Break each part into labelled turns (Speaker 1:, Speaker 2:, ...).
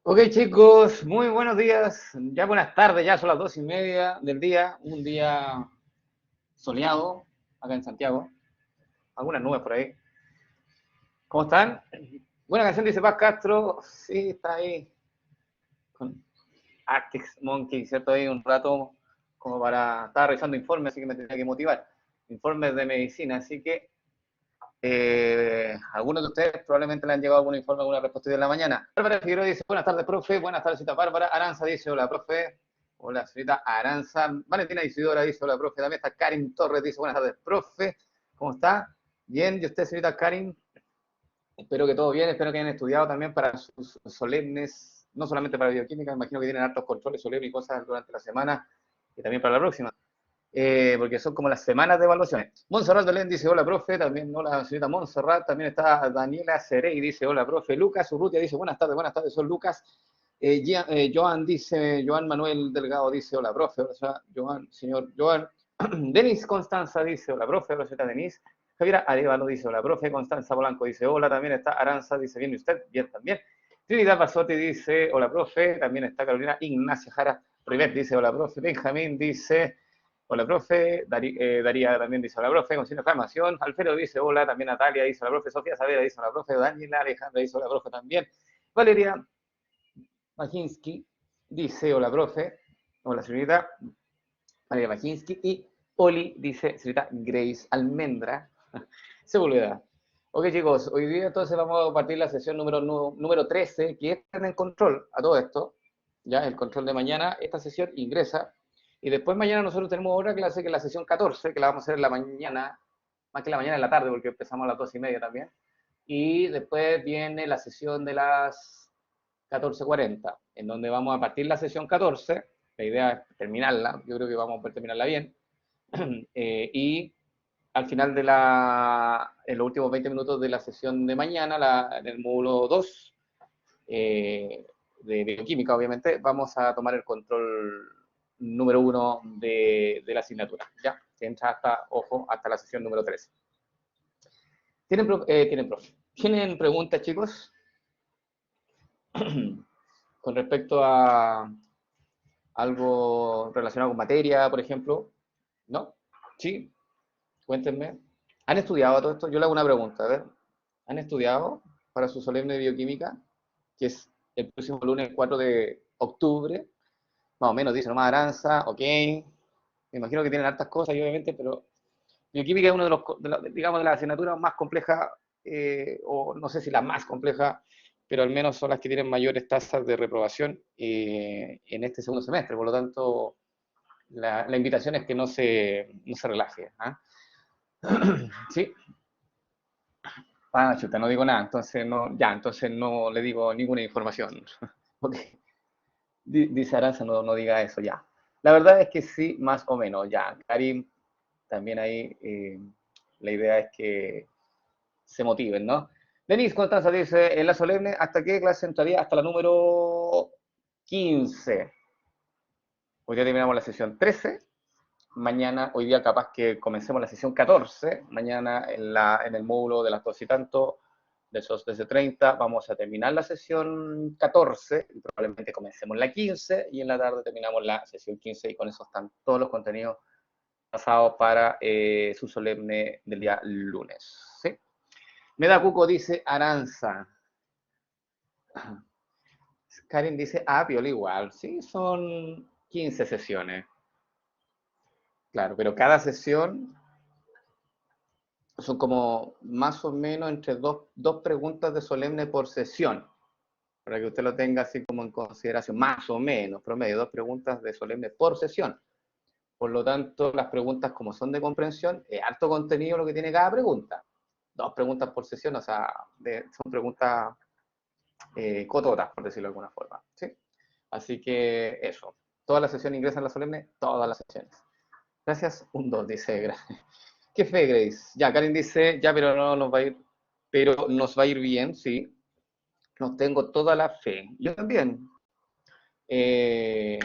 Speaker 1: Ok chicos, muy buenos días, ya buenas tardes, ya son las 2:30 del día, un día soleado acá en Santiago, algunas nubes por ahí. ¿Cómo están? Buena canción dice Paz Castro, sí, está ahí con Arctic Monkey, ¿cierto? Ahí un rato como para estar revisando informes, así que me tenía que motivar, informes de medicina, así que algunos de ustedes probablemente le han llegado algún informe, alguna respuesta de la mañana. Bárbara Figueroa dice, buenas tardes, profe. Buenas tardes, señorita Bárbara. Aranza dice, hola, profe. Hola, señorita Aranza. Valentina Isidora dice, hola, profe. También está Karin Torres, dice, buenas tardes, profe. ¿Cómo está? Bien, ¿y usted, señorita Karin? Espero que todo bien, espero que hayan estudiado también para sus solemnes, no solamente para bioquímica, me imagino que tienen hartos controles solemnes y cosas durante la semana y también para la próxima. Porque son como las semanas de evaluaciones. Montserrat Belén dice, hola, profe, también hola, señorita Montserrat, también está Daniela Cerey, dice, hola, profe, Lucas Urrutia dice, buenas tardes, son Lucas. Joan dice, Joan Manuel Delgado dice, hola, profe, o sea, Joan, señor Joan. Denis Constanza dice, hola, profe, hola, señorita Denis. Javiera Arevalo dice, hola, profe. Constanza Polanco dice, hola, también está Aranza, dice, bien, ¿y usted? Bien, también. Trinidad Pasotti dice, hola, profe, también está Carolina Ignacia Jara Rivet dice, hola, profe. Benjamín dice, hola, profe. Daría también dice, hola, profe. Con inflamación. Alfredo dice, hola. También Natalia dice, hola, profe. Sofía Saavedra dice, hola, profe. Daniela Alejandra dice, hola, profe también. Valeria Majinski dice, hola, profe. Hola, señorita Valeria Majinski. Y Oli dice, señorita Grace Almendra. Se volverá. Ok, chicos, hoy día entonces vamos a partir la sesión número 13, que es en control a todo esto. Ya, el control de mañana, esta sesión ingresa. Y después mañana nosotros tenemos otra clase, que es la sesión 14, que la vamos a hacer en la mañana, más que la mañana en la tarde, porque empezamos a las 2:30 también. Y después viene la sesión de las 14:40, en donde vamos a partir la sesión 14. La idea es terminarla, yo creo que vamos a poder terminarla bien. Y al final en los últimos 20 minutos de la sesión de mañana, en el módulo 2, de bioquímica, obviamente, vamos a tomar el control número 1 de la asignatura, ¿ya? Que entra hasta, ojo, hasta la sesión número 3. ¿Tienen preguntas, chicos? Con respecto a algo relacionado con materia, por ejemplo, ¿no? Sí, cuéntenme. ¿Han estudiado todo esto? Yo le hago una pregunta, a ver. ¿Han estudiado para su solemne de bioquímica? Que es el próximo lunes 4 de octubre. Más o menos, dice nomás Aranza, ok. Me imagino que tienen hartas cosas, obviamente, pero bioquímica es uno digamos, de las asignaturas más complejas, o no sé si la más compleja, pero al menos son las que tienen mayores tasas de reprobación en este segundo semestre. Por lo tanto, la invitación es que no se relaje. ¿Ah? Sí, chuta, no digo nada, entonces no le digo ninguna información. Ok, dice Aranza, no diga eso, ya. La verdad es que sí, más o menos, ya. Karim, también ahí, la idea es que se motiven, ¿no? Denis Constanza dice, en la solemne, ¿hasta qué clase entraría? Hasta la número 15. Hoy día terminamos la sesión 13. Mañana, hoy día capaz que comencemos la sesión 14. Mañana en el módulo de las 2 y tanto, de esos 13:30, vamos a terminar la sesión 14 y probablemente comencemos la 15 y en la tarde terminamos la sesión 15 y con eso están todos los contenidos pasados para su solemne del día lunes. ¿Sí? Meda Cuco dice Aranza. Karen dice, Piola igual. Sí, son 15 sesiones. Claro, pero cada sesión son como más o menos entre dos preguntas de solemne por sesión, para que usted lo tenga así como en consideración, más o menos, promedio, 2 preguntas de solemne por sesión. Por lo tanto, las preguntas como son de comprensión, es alto contenido lo que tiene cada pregunta. 2 preguntas por sesión, o sea, son preguntas cototas, por decirlo de alguna forma. ¿Sí? Así que eso. Todas las sesiones ingresan a la solemne, todas las sesiones. Gracias, un 2, dice. ¿Qué fe, Grace? Ya, Karen dice, ya, pero no nos va a ir, pero nos va a ir bien, sí. Nos tengo toda la fe. Yo también. Eh,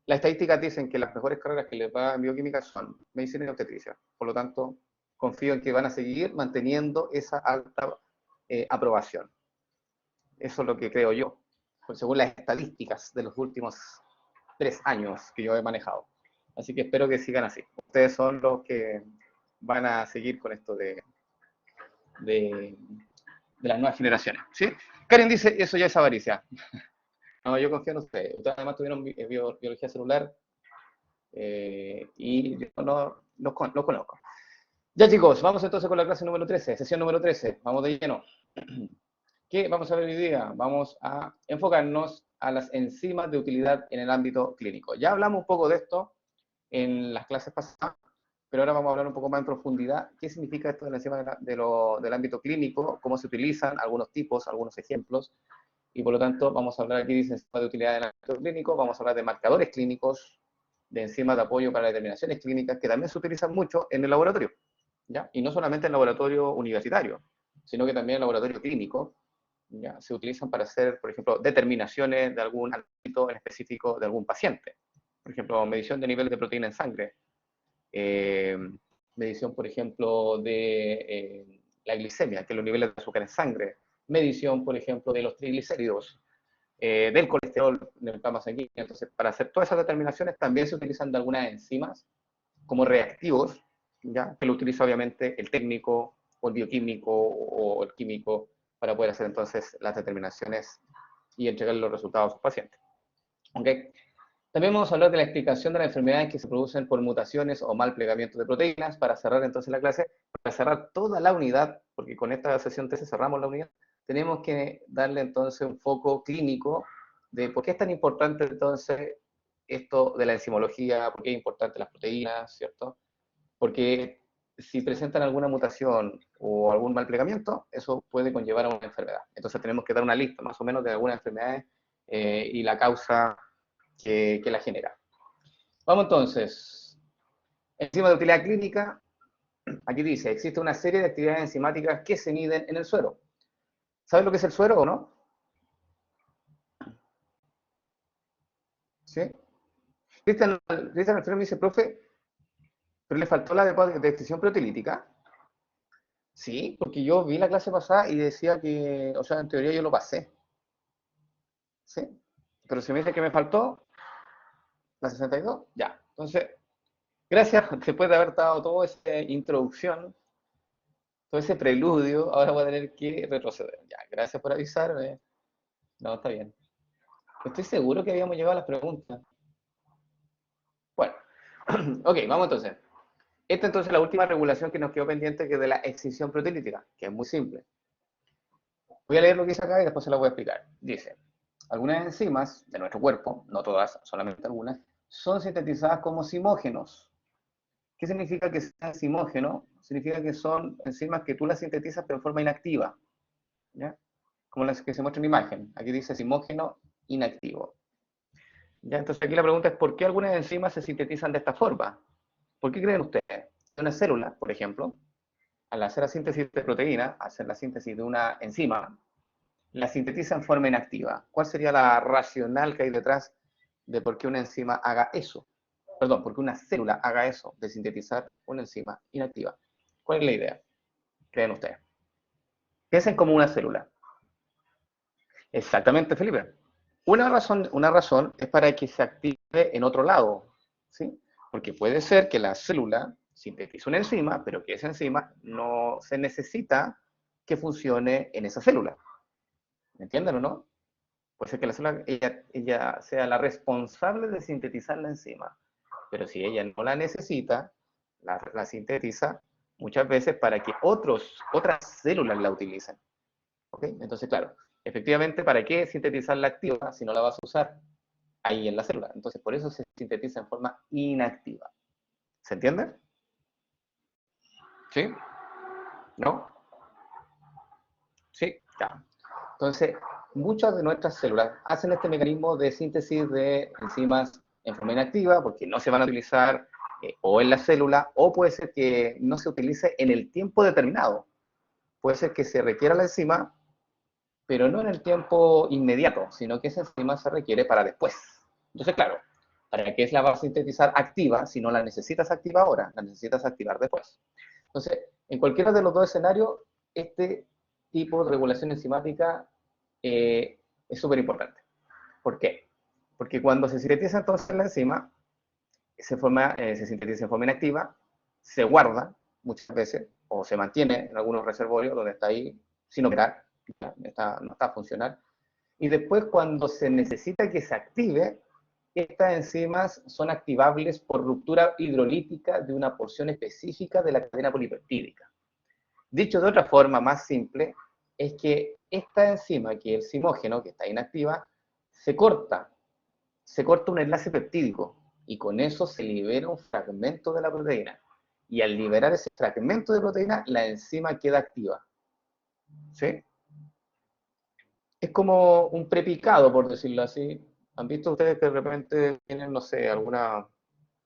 Speaker 1: las estadísticas dicen que las mejores carreras que les va en bioquímica son medicina y obstetricia. Por lo tanto, confío en que van a seguir manteniendo esa alta aprobación. Eso es lo que creo yo. según las estadísticas de los últimos 3 años que yo he manejado. Así que espero que sigan así. Ustedes son los que van a seguir con esto de las nuevas generaciones. ¿Sí? Karen dice, eso ya es avaricia. No, yo confío en ustedes. Ustedes además tuvieron biología celular y yo no los conozco. Ya chicos, vamos entonces con la clase número 13, sesión número 13. Vamos de lleno. ¿Qué vamos a ver hoy día? Vamos a enfocarnos a las enzimas de utilidad en el ámbito clínico. Ya hablamos un poco de esto en las clases pasadas, pero ahora vamos a hablar un poco más en profundidad. ¿Qué significa esto de la enzima del ámbito clínico? ¿Cómo se utilizan? Algunos tipos, algunos ejemplos. Y por lo tanto, vamos a hablar aquí de enzimas de utilidad en el ámbito clínico, vamos a hablar de marcadores clínicos, de enzimas de apoyo para determinaciones clínicas, que también se utilizan mucho en el laboratorio, ¿ya? Y no solamente en el laboratorio universitario, sino que también en el laboratorio clínico, ¿ya? Se utilizan para hacer, por ejemplo, determinaciones de algún ámbito en específico de algún paciente. Por ejemplo, medición de niveles de proteína en sangre, medición, por ejemplo, de la glicemia, que es los niveles de azúcar en sangre, medición, por ejemplo, de los triglicéridos, del colesterol en el plasma sanguíneo. Entonces, para hacer todas esas determinaciones también se utilizan de algunas enzimas como reactivos, ¿ya? Que lo utiliza obviamente el técnico o el bioquímico o el químico para poder hacer entonces las determinaciones y entregar los resultados a sus pacientes. ¿Okay? También vamos a hablar de la explicación de las enfermedades que se producen por mutaciones o mal plegamiento de proteínas, para cerrar entonces la clase, para cerrar toda la unidad, porque con esta sesión 13 cerramos la unidad, tenemos que darle entonces un foco clínico de por qué es tan importante entonces esto de la enzimología, por qué es importante las proteínas, ¿cierto? Porque si presentan alguna mutación o algún mal plegamiento, eso puede conllevar a una enfermedad. Entonces tenemos que dar una lista más o menos de algunas enfermedades y la causa que la genera. Vamos entonces. Enzima de utilidad clínica. Aquí dice, existe una serie de actividades enzimáticas que se miden en el suero. ¿Sabes lo que es el suero o no? ¿Sí? Cristian Alfredo me dice, profe, pero le faltó la descripción proteolítica. Sí, porque yo vi la clase pasada y decía que, o sea, en teoría yo lo pasé. ¿Sí? Pero si me dice que me faltó, la 62, ya. Entonces, gracias, después de haber dado toda esa introducción, todo ese preludio, ahora voy a tener que retroceder. Ya, gracias por avisarme. No, está bien. Estoy seguro que habíamos llegado a las preguntas. Bueno, ok, vamos entonces. Esta entonces es la última regulación que nos quedó pendiente, que es de la excisión proteolítica, que es muy simple. Voy a leer lo que dice acá y después se lo voy a explicar. Dice, algunas enzimas de nuestro cuerpo, no todas, solamente algunas, son sintetizadas como zimógenos. ¿Qué significa que sea zimógeno? Significa que son enzimas que tú las sintetizas pero en forma inactiva, ¿ya? Como las que se muestra en imagen. Aquí dice zimógeno inactivo. ¿Ya? Entonces aquí la pregunta es, ¿por qué algunas enzimas se sintetizan de esta forma? ¿Por qué creen ustedes? Una célula, por ejemplo, al hacer la síntesis de proteína, hacer la síntesis de una enzima, la sintetiza en forma inactiva. ¿Cuál sería la racional que hay detrás de por qué una enzima haga eso? Perdón, por qué una célula haga eso, de sintetizar una enzima inactiva. ¿Cuál es la idea? ¿Creen ustedes? Piensen como una célula. Exactamente, Felipe. Una razón es para que se active en otro lado, ¿sí? Porque puede ser que la célula sintetice una enzima, pero que esa enzima no se necesita que funcione en esa célula. ¿Me entienden o no? Puede ser que la célula ella sea la responsable de sintetizar la enzima, pero si ella no la necesita, la sintetiza muchas veces para que otras células la utilicen. ¿Ok? Entonces, claro, efectivamente, ¿para qué sintetizar la activa si no la vas a usar ahí en la célula? Entonces, por eso se sintetiza en forma inactiva. ¿Se entiende? ¿Sí? ¿No? Sí, ya. Entonces, muchas de nuestras células hacen este mecanismo de síntesis de enzimas en forma inactiva porque no se van a utilizar o en la célula, o puede ser que no se utilice en el tiempo determinado. Puede ser que se requiera la enzima, pero no en el tiempo inmediato, sino que esa enzima se requiere para después. Entonces, claro, ¿para qué la vas a sintetizar activa si no la necesitas activa ahora? La necesitas activar después. Entonces, en cualquiera de los dos escenarios, este tipo de regulación enzimática es súper importante. ¿Por qué? Porque cuando se sintetiza entonces la enzima, se sintetiza en forma inactiva, se guarda muchas veces, o se mantiene en algunos reservorios donde está ahí sin operar, no está a funcionar, y después cuando se necesita que se active, estas enzimas son activables por ruptura hidrolítica de una porción específica de la cadena polipeptídica. Dicho de otra forma más simple, es que esta enzima, que es el zimógeno, que está inactiva, se corta un enlace peptídico y con eso se libera un fragmento de la proteína. Y al liberar ese fragmento de proteína, la enzima queda activa. ¿Sí? Es como un prepicado, por decirlo así. ¿Han visto ustedes que de repente tienen, no sé, alguna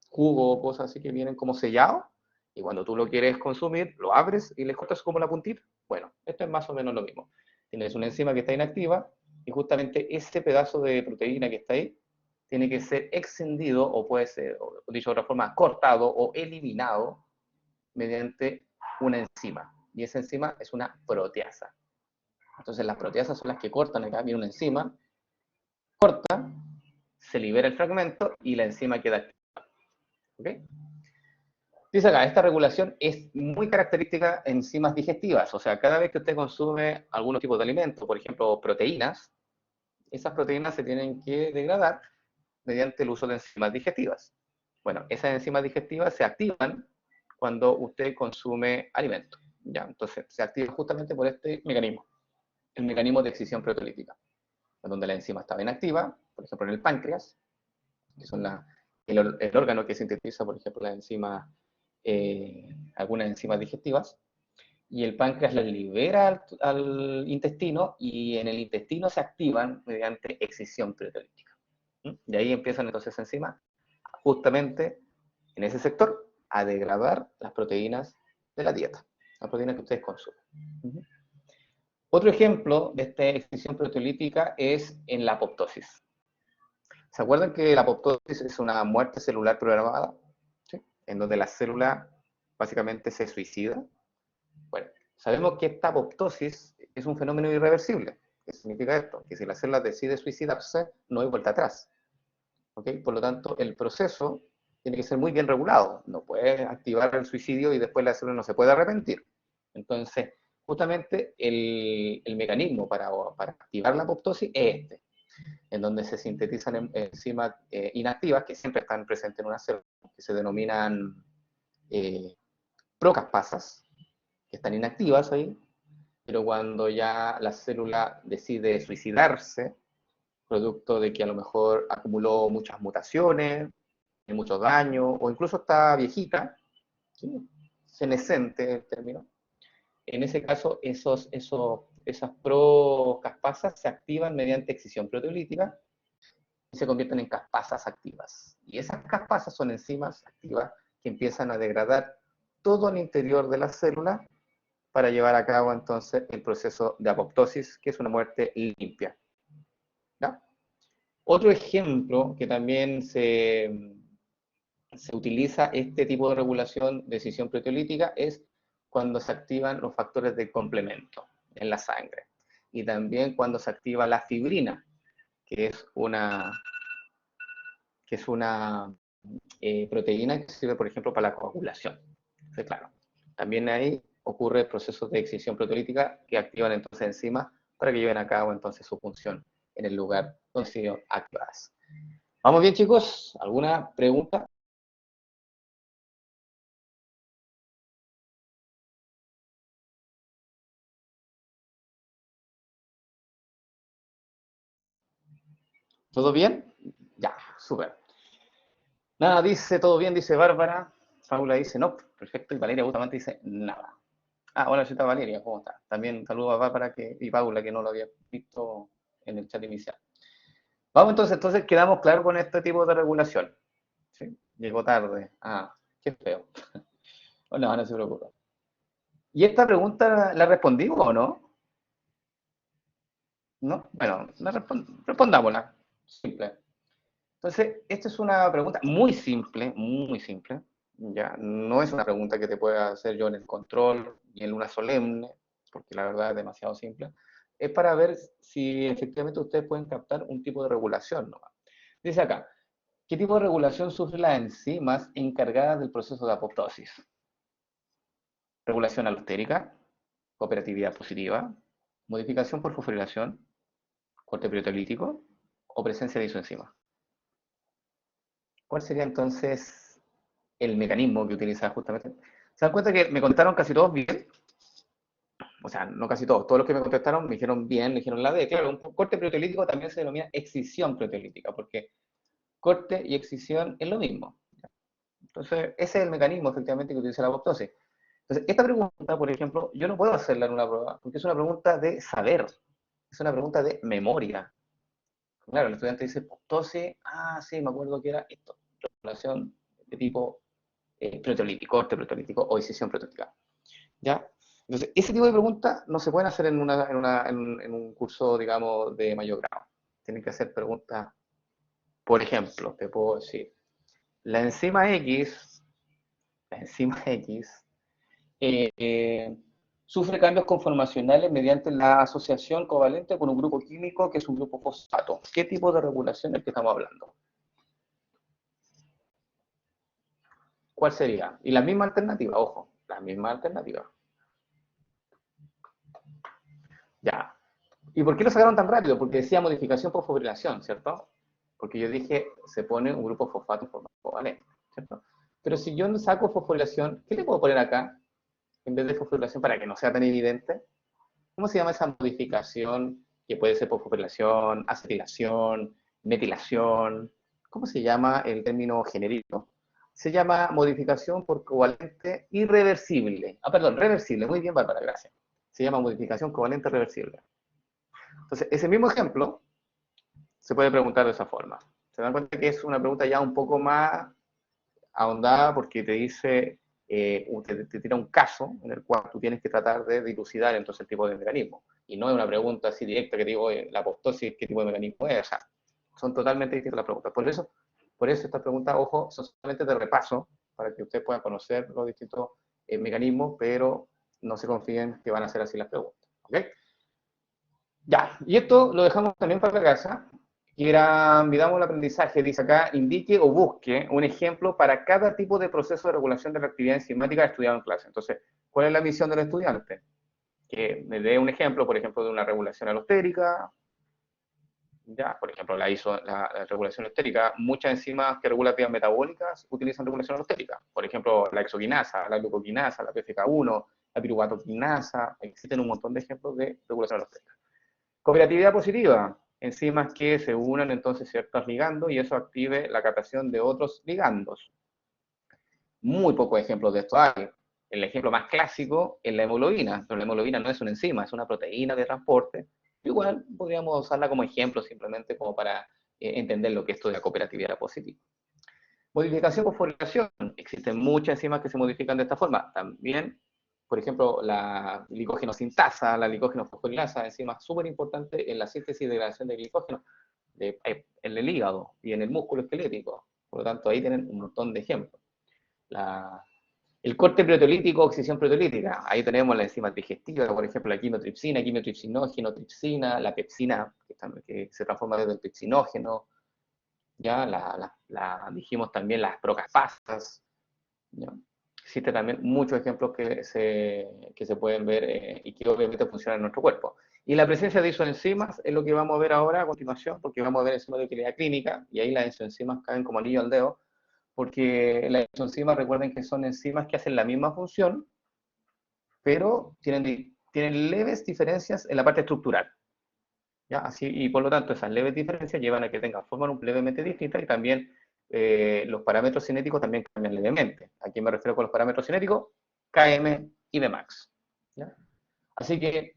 Speaker 1: jugo o cosas así que vienen como sellados? Y cuando tú lo quieres consumir, lo abres y le cortas como la puntita. Bueno, esto es más o menos lo mismo. Tienes una enzima que está inactiva y justamente ese pedazo de proteína que está ahí tiene que ser extendido o puede ser, o dicho de otra forma, cortado o eliminado mediante una enzima. Y esa enzima es una proteasa. Entonces las proteasas son las que cortan, acá viene una enzima, corta, se libera el fragmento y la enzima queda activa. ¿Okay? Dice acá, esta regulación es muy característica en enzimas digestivas, o sea, cada vez que usted consume algunos tipos de alimentos, por ejemplo, proteínas, esas proteínas se tienen que degradar mediante el uso de enzimas digestivas. Bueno, esas enzimas digestivas se activan cuando usted consume alimentos, ¿ya? Entonces, se activa justamente por este mecanismo, el mecanismo de excisión proteolítica, donde la enzima estaba inactiva, por ejemplo, en el páncreas, que son el órgano que sintetiza, por ejemplo, la enzima, algunas enzimas digestivas, y el páncreas las libera al intestino y en el intestino se activan mediante excisión proteolítica. De ahí empiezan entonces enzimas, justamente en ese sector, a degradar las proteínas de la dieta, las proteínas que ustedes consumen. Otro ejemplo de esta excisión proteolítica es en la apoptosis. ¿Se acuerdan que la apoptosis es una muerte celular programada? ¿Sí? En donde la célula básicamente se suicida. Bueno, sabemos que esta apoptosis es un fenómeno irreversible. ¿Qué significa esto? Que si la célula decide suicidarse, no hay vuelta atrás. ¿Okay? Por lo tanto, el proceso tiene que ser muy bien regulado. No puede activar el suicidio y después la célula no se puede arrepentir. Entonces, justamente el mecanismo para activar la apoptosis es este, en donde se sintetizan enzimas inactivas que siempre están presentes en una célula, que se denominan procaspasas, que están inactivas ahí, pero cuando ya la célula decide suicidarse, producto de que a lo mejor acumuló muchas mutaciones, mucho daño, o incluso está viejita, ¿sí? Senescente el término. En ese caso, esas procaspasas se activan mediante excisión proteolítica y se convierten en caspasas activas. Y esas caspasas son enzimas activas que empiezan a degradar todo el interior de la célula para llevar a cabo entonces el proceso de apoptosis, que es una muerte limpia. ¿Ya? Otro ejemplo que también se utiliza este tipo de regulación de decisión proteolítica es cuando se activan los factores de complemento en la sangre. Y también cuando se activa la fibrina, que es una proteína que sirve, por ejemplo, para la coagulación. Entonces, claro, también ahí ocurre procesos de excisión proteolítica que activan entonces enzimas para que lleven a cabo entonces su función en el lugar donde han sido activadas. ¿Vamos bien, chicos? ¿Alguna pregunta? ¿Todo bien? Ya, súper. Nada, dice, todo bien, dice Bárbara. Paula dice, no, perfecto. Y Valeria Bustamante dice, nada. Ah, hola, señorita Valeria, ¿cómo está? También saludo a Bárbara y Paula, que no lo había visto en el chat inicial. Vamos entonces quedamos claros con este tipo de regulación. ¿Sí? Llegó tarde. Ah, qué feo. No, no se preocupe. ¿Y esta pregunta la respondimos o no? ¿No? Bueno, respondámosla. Simple. Entonces, esta es una pregunta muy simple, muy simple. Ya, no es una pregunta que te pueda hacer yo en el control ni en luna solemne, porque la verdad es demasiado simple. es para ver si efectivamente ustedes pueden captar un tipo de regulación nomás. Dice acá, ¿qué tipo de regulación sufren las enzimas encargadas del proceso de apoptosis? Regulación alostérica, cooperatividad positiva, modificación por fosforilación, corte proteolítico o presencia de isoenzima. ¿Cuál sería entonces el mecanismo que utiliza justamente? ¿Se dan cuenta que me contaron casi todos bien? O sea, no casi todos, todos los que me contestaron me dijeron bien, me dijeron la D. Claro, un corte proteolítico también se denomina excisión proteolítica, porque corte y excisión es lo mismo. Entonces, ese es el mecanismo efectivamente que utiliza la apoptosis. Entonces, esta pregunta, por ejemplo, yo no puedo hacerla en una prueba, porque es una pregunta de saber, es una pregunta de memoria. Claro, el estudiante dice apoptosis, ah, sí, me acuerdo que era esto, regulación de tipo proteolítico, corte proteolítico o excisión proteolítica. ¿Ya? Entonces, ese tipo de preguntas no se pueden hacer en un curso, digamos, de mayor grado. Tienen que hacer preguntas, por ejemplo, te puedo decir, la enzima X, la enzima X, eh, eh, sufre cambios conformacionales mediante la asociación covalente con un grupo químico que es un grupo fosfato. ¿Qué tipo de regulación es el que estamos hablando? ¿Cuál sería? Y la misma alternativa, ojo, la misma alternativa. Ya. ¿Y por qué lo sacaron tan rápido? Porque decía modificación por fosforilación, ¿cierto? Porque yo dije, se pone un grupo fosfato en forma covalente, ¿cierto? Pero si yo no saco fosforilación, ¿qué le puedo poner acá en vez de fosforilación para que no sea tan evidente? ¿Cómo se llama esa modificación que puede ser por fosforilación, acetilación, metilación? ¿Cómo se llama el término genérico? Se llama modificación por covalente irreversible. Ah, perdón, reversible. Muy bien, Bárbara, gracias. Se llama modificación covalente reversible. Entonces, ese mismo ejemplo se puede preguntar de esa forma. Se dan cuenta que es una pregunta ya un poco más ahondada porque te dice, te tira un caso en el cual tú tienes que tratar de dilucidar entonces el tipo de mecanismo. Y no es una pregunta así directa que te digo, la apoptosis, ¿qué tipo de mecanismo es? O sea, son totalmente distintas las preguntas. Por eso estas preguntas, ojo, son solamente de repaso para que usted pueda conocer los distintos mecanismos, pero no se confíen que van a ser así las preguntas. ¿Ok? Ya, y esto lo dejamos también para la casa, que era, midamos el aprendizaje, dice acá, indique o busque un ejemplo para cada tipo de proceso de regulación de la actividad enzimática estudiado en clase. Entonces, ¿cuál es la misión del estudiante? Que me dé un ejemplo, por ejemplo, de una regulación alostérica, ya, por ejemplo, la regulación alostérica, muchas enzimas que regulan vías metabólicas utilizan regulación alostérica. Por ejemplo, la exoquinasa, la glucoquinasa, la PFK1, la piruvatoquinasa, existen un montón de ejemplos de regulación alostérica. Cooperatividad positiva, enzimas que se unan entonces ciertos ligandos y eso active la captación de otros ligandos. Muy pocos ejemplos de esto hay. El ejemplo más clásico es la hemoglobina, pero la hemoglobina no es una enzima, es una proteína de transporte. Igual podríamos usarla como ejemplo simplemente como para entender lo que es esto de la cooperatividad positiva. Modificación por fosforilación. Existen muchas enzimas que se modifican de esta forma. También, por ejemplo, la glicógeno sintasa, la glicógeno fosforilasa, enzimas súper importantes en la síntesis y degradación de glicógeno en el hígado y en el músculo esquelético. Por lo tanto, ahí tienen un montón de ejemplos. El corte proteolítico, oxidación proteolítica. Ahí tenemos las enzimas digestivas, por ejemplo, la quimotripsina, quimiotripsinógeno, tripsina, la pepsina, que se transforma desde el pepsinógeno, ya dijimos también las procaspasas, ¿ya? Existen también muchos ejemplos que se pueden ver y que obviamente funcionan en nuestro cuerpo. Y la presencia de isoenzimas es lo que vamos a ver ahora a continuación, porque vamos a ver enzimas de utilidad clínica, y ahí las isoenzimas caen como anillo al dedo, porque las isoenzimas, recuerden que son enzimas que hacen la misma función, pero tienen leves diferencias en la parte estructural. ¿Ya? Así, y por lo tanto, esas leves diferencias llevan a que tengan formas levemente distintas y también los parámetros cinéticos también cambian levemente. ¿A qué me refiero con los parámetros cinéticos? KM y Vmax. ¿Ya? Así que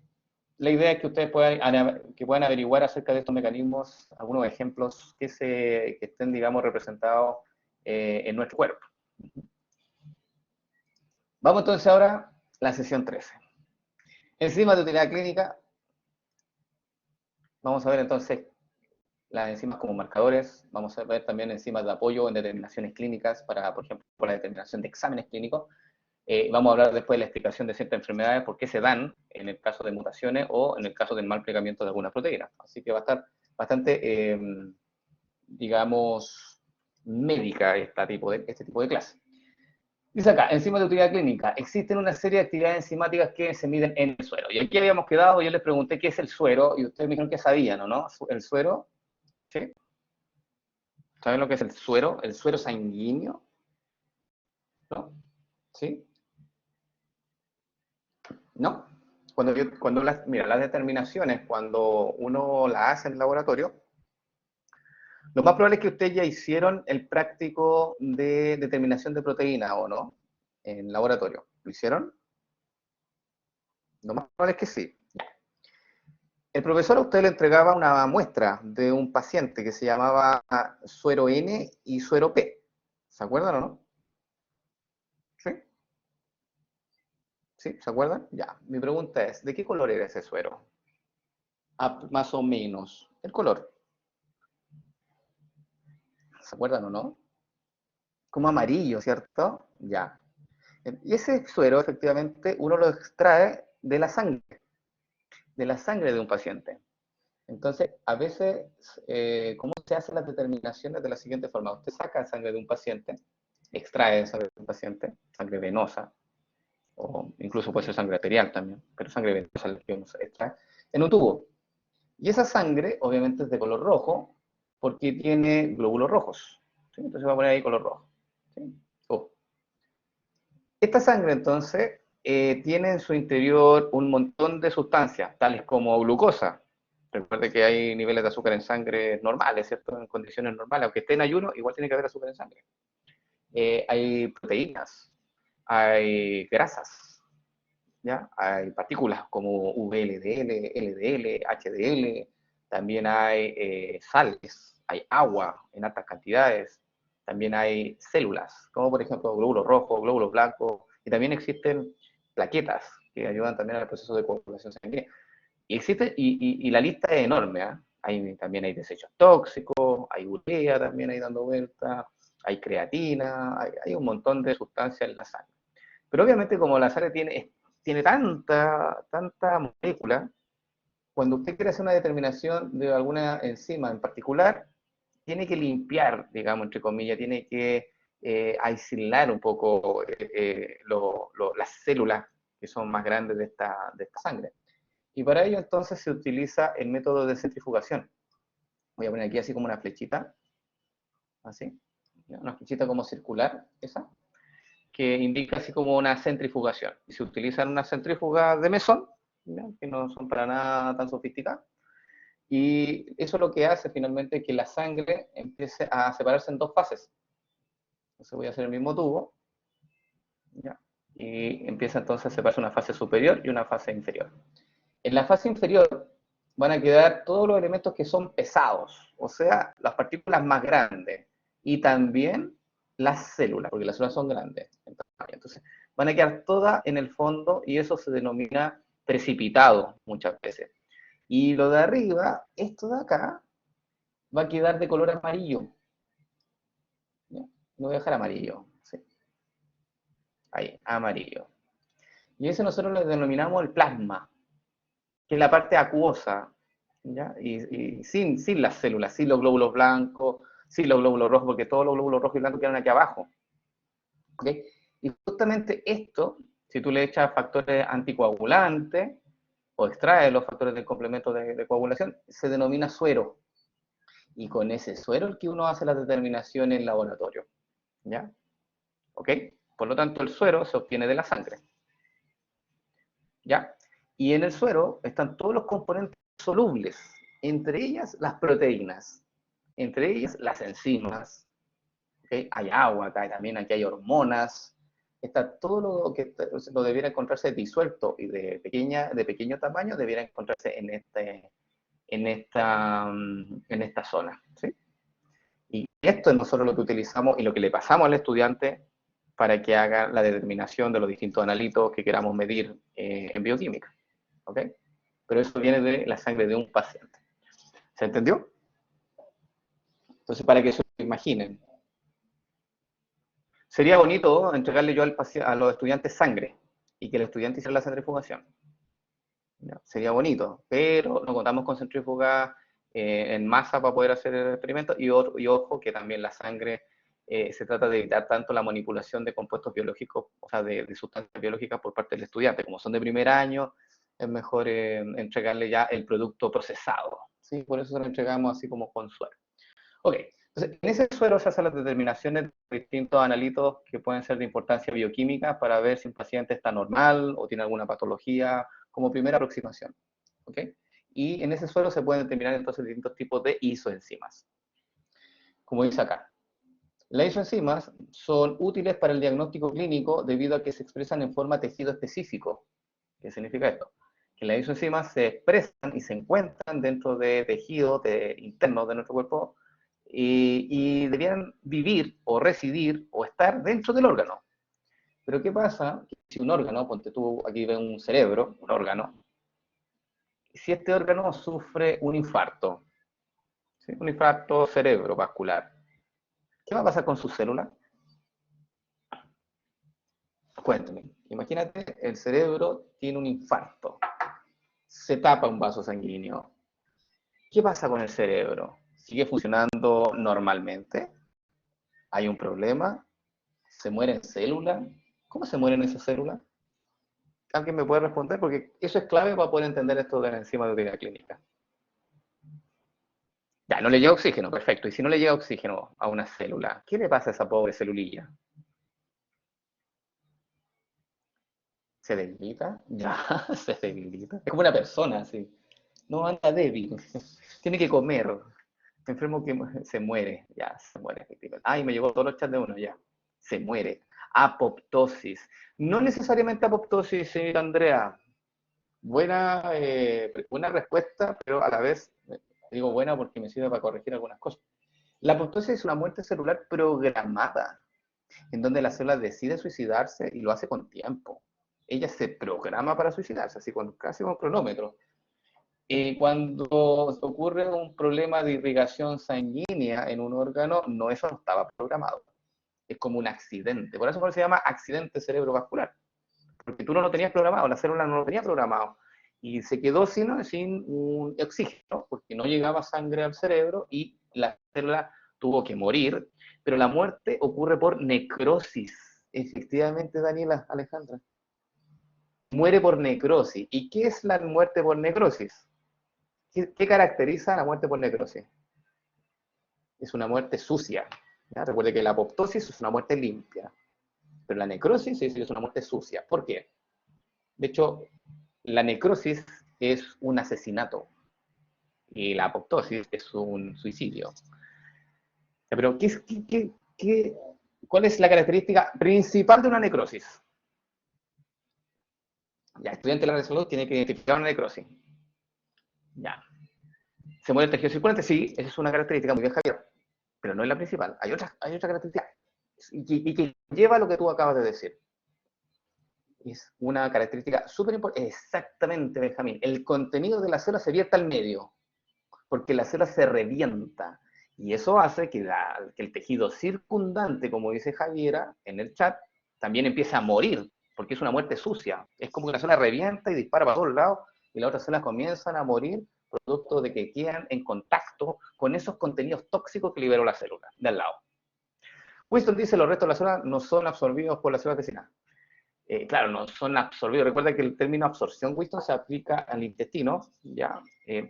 Speaker 1: la idea es que ustedes puedan averiguar acerca de estos mecanismos, algunos ejemplos que estén, digamos, representados en nuestro cuerpo. Vamos entonces ahora a la sesión 13. Enzimas de utilidad clínica. Vamos a ver entonces las enzimas como marcadores, vamos a ver también enzimas de apoyo en determinaciones clínicas para, por ejemplo, la determinación de exámenes clínicos. Vamos a hablar después de la explicación de ciertas enfermedades, por qué se dan en el caso de mutaciones o en el caso del mal plegamiento de algunas proteínas. Así que va a estar bastante, digamos, médica este tipo de clase. Dice acá, enzimas de utilidad clínica. Existen una serie de actividades enzimáticas que se miden en el suero. Y aquí habíamos quedado, yo les pregunté qué es el suero, y ustedes me dijeron que sabían, ¿o no? El suero, ¿sí? ¿Saben lo que es el suero? El suero sanguíneo, ¿no? ¿Sí? ¿No? Mira, las determinaciones, cuando uno las hace en el laboratorio, lo más probable es que ustedes ya hicieron el práctico de determinación de proteína, ¿o no? En laboratorio. ¿Lo hicieron? Lo más probable es que sí. El profesor a usted le entregaba una muestra de un paciente que se llamaba suero N y suero P. ¿Se acuerdan o no? ¿Sí? ¿Sí? ¿Se acuerdan? Ya. Mi pregunta es, ¿de qué color era ese suero? Más o menos. El color. ¿Se acuerdan o no? Como amarillo, ¿cierto? Ya. Y ese suero, efectivamente, uno lo extrae de la sangre de un paciente. Entonces, a veces, ¿cómo se hacen las determinaciones de la siguiente forma? Usted saca sangre de un paciente, extrae sangre de un paciente, sangre venosa, o incluso puede ser sangre arterial también, pero sangre venosa es la que uno extrae, en un tubo. Y esa sangre, obviamente, es de color rojo, porque tiene glóbulos rojos. ¿Sí? Entonces va a poner ahí color rojo. ¿Sí? Oh. Esta sangre, entonces, tiene en su interior un montón de sustancias, tales como glucosa. Recuerde que hay niveles de azúcar en sangre normales, ¿cierto? En condiciones normales. Aunque esté en ayuno, igual tiene que haber azúcar en sangre. Hay proteínas, hay grasas, ¿ya? Hay partículas como VLDL, LDL, HDL. También hay sales, hay agua en altas cantidades. También hay células, como por ejemplo glóbulos rojos, glóbulos blancos. Y también existen plaquetas que ayudan también al proceso de coagulación sanguínea. Y la lista es enorme, ¿eh? También hay desechos tóxicos, hay urea también ahí dando vuelta, hay creatina, hay un montón de sustancias en la sangre. Pero obviamente como la sangre tiene tanta molécula, cuando usted quiere hacer una determinación de alguna enzima en particular, tiene que limpiar, digamos, entre comillas, tiene que aislar un poco las células que son más grandes de esta sangre. Y para ello entonces se utiliza el método de centrifugación. Voy a poner aquí así como una flechita, así, una flechita como circular, esa, que indica así como una centrifugación. Y se utilizan unas centrífugas de mesón, ¿ya? Que no son para nada tan sofisticadas. Y eso lo que hace finalmente es que la sangre empiece a separarse en dos fases. Entonces voy a hacer el mismo tubo, ¿ya? Y empieza entonces a separarse una fase superior y una fase inferior. En la fase inferior van a quedar todos los elementos que son pesados, o sea, las partículas más grandes, y también las células, porque las células son grandes. Entonces, van a quedar todas en el fondo y eso se denomina precipitado muchas veces. Y lo de arriba, esto de acá, va a quedar de color amarillo. ¿Ya? Lo voy a dejar amarillo. ¿Sí? Ahí, amarillo. Y eso nosotros lo denominamos el plasma, que es la parte acuosa, ¿ya? Y sin las células, sin los glóbulos blancos, sin los glóbulos rojos, porque todos los glóbulos rojos y blancos quedan aquí abajo. ¿Okay? Y justamente esto, si tú le echas factores anticoagulantes o extraes los factores del complemento de coagulación, se denomina suero. Y con ese suero el que uno hace la determinación en laboratorio. ¿Ya? ¿Ok? Por lo tanto, el suero se obtiene de la sangre. ¿Ya? Y en el suero están todos los componentes solubles, entre ellas las proteínas, entre ellas las enzimas, ¿okay? Hay agua acá, también aquí hay hormonas, está todo lo que lo debiera encontrarse disuelto y de pequeño tamaño debiera encontrarse en esta zona, ¿sí? Y esto es nosotros lo que utilizamos y lo que le pasamos al estudiante para que haga la determinación de los distintos analitos que queramos medir en bioquímica. ¿Ok? Pero eso viene de la sangre de un paciente. ¿Se entendió? Entonces, para que se lo imaginen. Sería bonito entregarle yo a los estudiantes sangre y que el estudiante hiciera la centrifugación. ¿Ya? Sería bonito, pero no contamos con centrífugas en masa para poder hacer el experimento y ojo que también la sangre se trata de evitar tanto la manipulación de compuestos biológicos, o sea, de sustancias biológicas por parte del estudiante. Como son de primer año, es mejor entregarle ya el producto procesado, ¿sí? Por eso se lo entregamos así como con suero. Ok, entonces en ese suero se hacen las determinaciones de distintos analitos que pueden ser de importancia bioquímica para ver si un paciente está normal o tiene alguna patología, como primera aproximación. ¿Ok? Y en ese suero se pueden determinar entonces distintos tipos de isoenzimas. Como dice acá, las isoenzimas son útiles para el diagnóstico clínico debido a que se expresan en forma de tejido específico. ¿Qué significa esto? Que las isoenzimas se expresan y se encuentran dentro de tejidos internos de nuestro cuerpo y debían vivir o residir o estar dentro del órgano. Pero ¿qué pasa? Si un órgano, ponte tú, aquí ves un cerebro, un órgano, si este órgano sufre un infarto, ¿sí? Un infarto cerebrovascular, ¿qué va a pasar con sus células? Cuéntame, imagínate, el cerebro tiene un infarto, se tapa un vaso sanguíneo. ¿Qué pasa con el cerebro? ¿Sigue funcionando normalmente? ¿Hay un problema? ¿Se mueren células? ¿Cómo se mueren esas células? ¿Alguien me puede responder? Porque eso es clave para poder entender esto de la enzima de utilidad clínica. Ya, no le llega oxígeno, perfecto. Y si no le llega oxígeno a una célula, ¿qué le pasa a esa pobre celulilla? ¿Se debilita? Ya, se debilita. Es como una persona, así. No anda débil. Tiene que comer. Enfermo que se muere. Ya, se muere, efectivamente. Ay, me llegó todos los chats de uno, ya. Se muere. Apoptosis. No necesariamente apoptosis, señorita Andrea. Buena respuesta, pero a la vez, digo buena porque me sirve para corregir algunas cosas. La apoptosis es una muerte celular programada, en donde la célula decide suicidarse y lo hace con tiempo. Ella se programa para suicidarse, así casi con cronómetro. Cuando ocurre un problema de irrigación sanguínea en un órgano, no, eso no estaba programado. Es como un accidente. Por eso se llama accidente cerebrovascular. Porque tú no lo tenías programado, la célula no lo tenía programado. Y se quedó sin un oxígeno, porque no llegaba sangre al cerebro y la célula tuvo que morir. Pero la muerte ocurre por necrosis. Efectivamente, Daniela, Alejandra. Muere por necrosis. ¿Y qué es la muerte por necrosis? ¿Qué caracteriza la muerte por necrosis? Es una muerte sucia. ¿Ya? Recuerde que la apoptosis es una muerte limpia, pero la necrosis es una muerte sucia. ¿Por qué? De hecho, la necrosis es un asesinato y la apoptosis es un suicidio. Pero, ¿cuál es la característica principal de una necrosis? Ya, estudiante de la salud tiene que identificar una necrosis. Ya. ¿Se muere el tejido circulante? Sí, esa es una característica muy bien, Javier, pero no es la principal. Hay otra característica y que lleva a lo que tú acabas de decir. Es una característica súper importante. Exactamente, Benjamín. El contenido de la célula se vierte al medio, porque la célula se revienta. Y eso hace que el tejido circundante, como dice Javiera en el chat, también empiece a morir, porque es una muerte sucia. Es como que la célula revienta y dispara para todos lados, y las otras células comienzan a morir producto de que quedan en contacto con esos contenidos tóxicos que liberó la célula de al lado. Winston dice los restos de la célula no son absorbidos por las células vecinas. Claro, no son absorbidos. Recuerda que el término absorción, Winston, se aplica al intestino, ¿ya?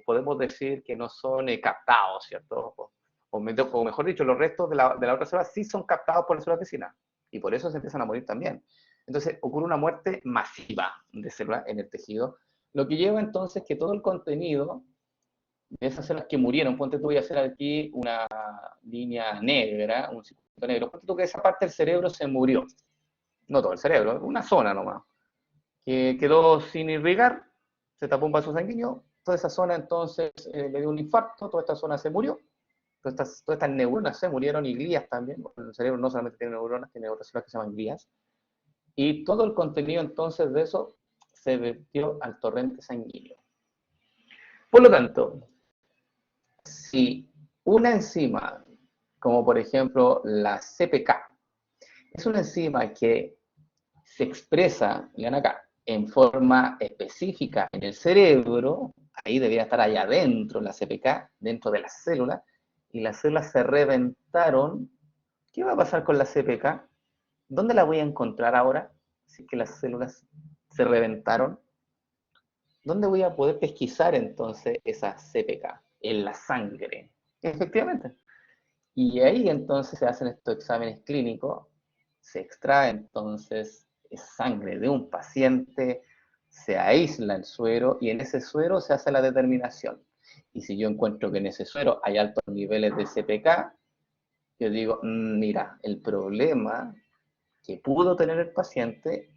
Speaker 1: Podemos decir que no son captados, ¿cierto? O mejor dicho, los restos de la otra célula sí son captados por las células vecinas, y por eso se empiezan a morir también. Entonces, ocurre una muerte masiva de células en el tejido, lo que lleva entonces que todo el contenido de esas células que murieron, ponte tú, voy a hacer aquí una línea negra, un circuito negro, ponte tú que esa parte del cerebro se murió, no todo el cerebro, una zona nomás, que quedó sin irrigar, se tapó un vaso sanguíneo, toda esa zona entonces le dio un infarto, toda esta zona se murió, todas estas neuronas se murieron y glías también, porque el cerebro no solamente tiene neuronas, tiene otras células que se llaman glías, y todo el contenido entonces de eso se vertió al torrente sanguíneo. Por lo tanto, si una enzima, como por ejemplo la CPK, Es una enzima que se expresa, vean acá, en forma específica en el cerebro, ahí debería estar allá adentro, la CPK, dentro de las células, y las células se reventaron. ¿Qué va a pasar con la CPK? ¿Dónde la voy a encontrar ahora? Si es que las células se reventaron. ¿Dónde voy a poder pesquisar entonces esa CPK? En la sangre. Efectivamente. Y ahí entonces se hacen estos exámenes clínicos, se extrae entonces sangre de un paciente, se aísla el suero y en ese suero se hace la determinación. Y si yo encuentro que en ese suero hay altos niveles de CPK, yo digo, mira, el problema que pudo tener el paciente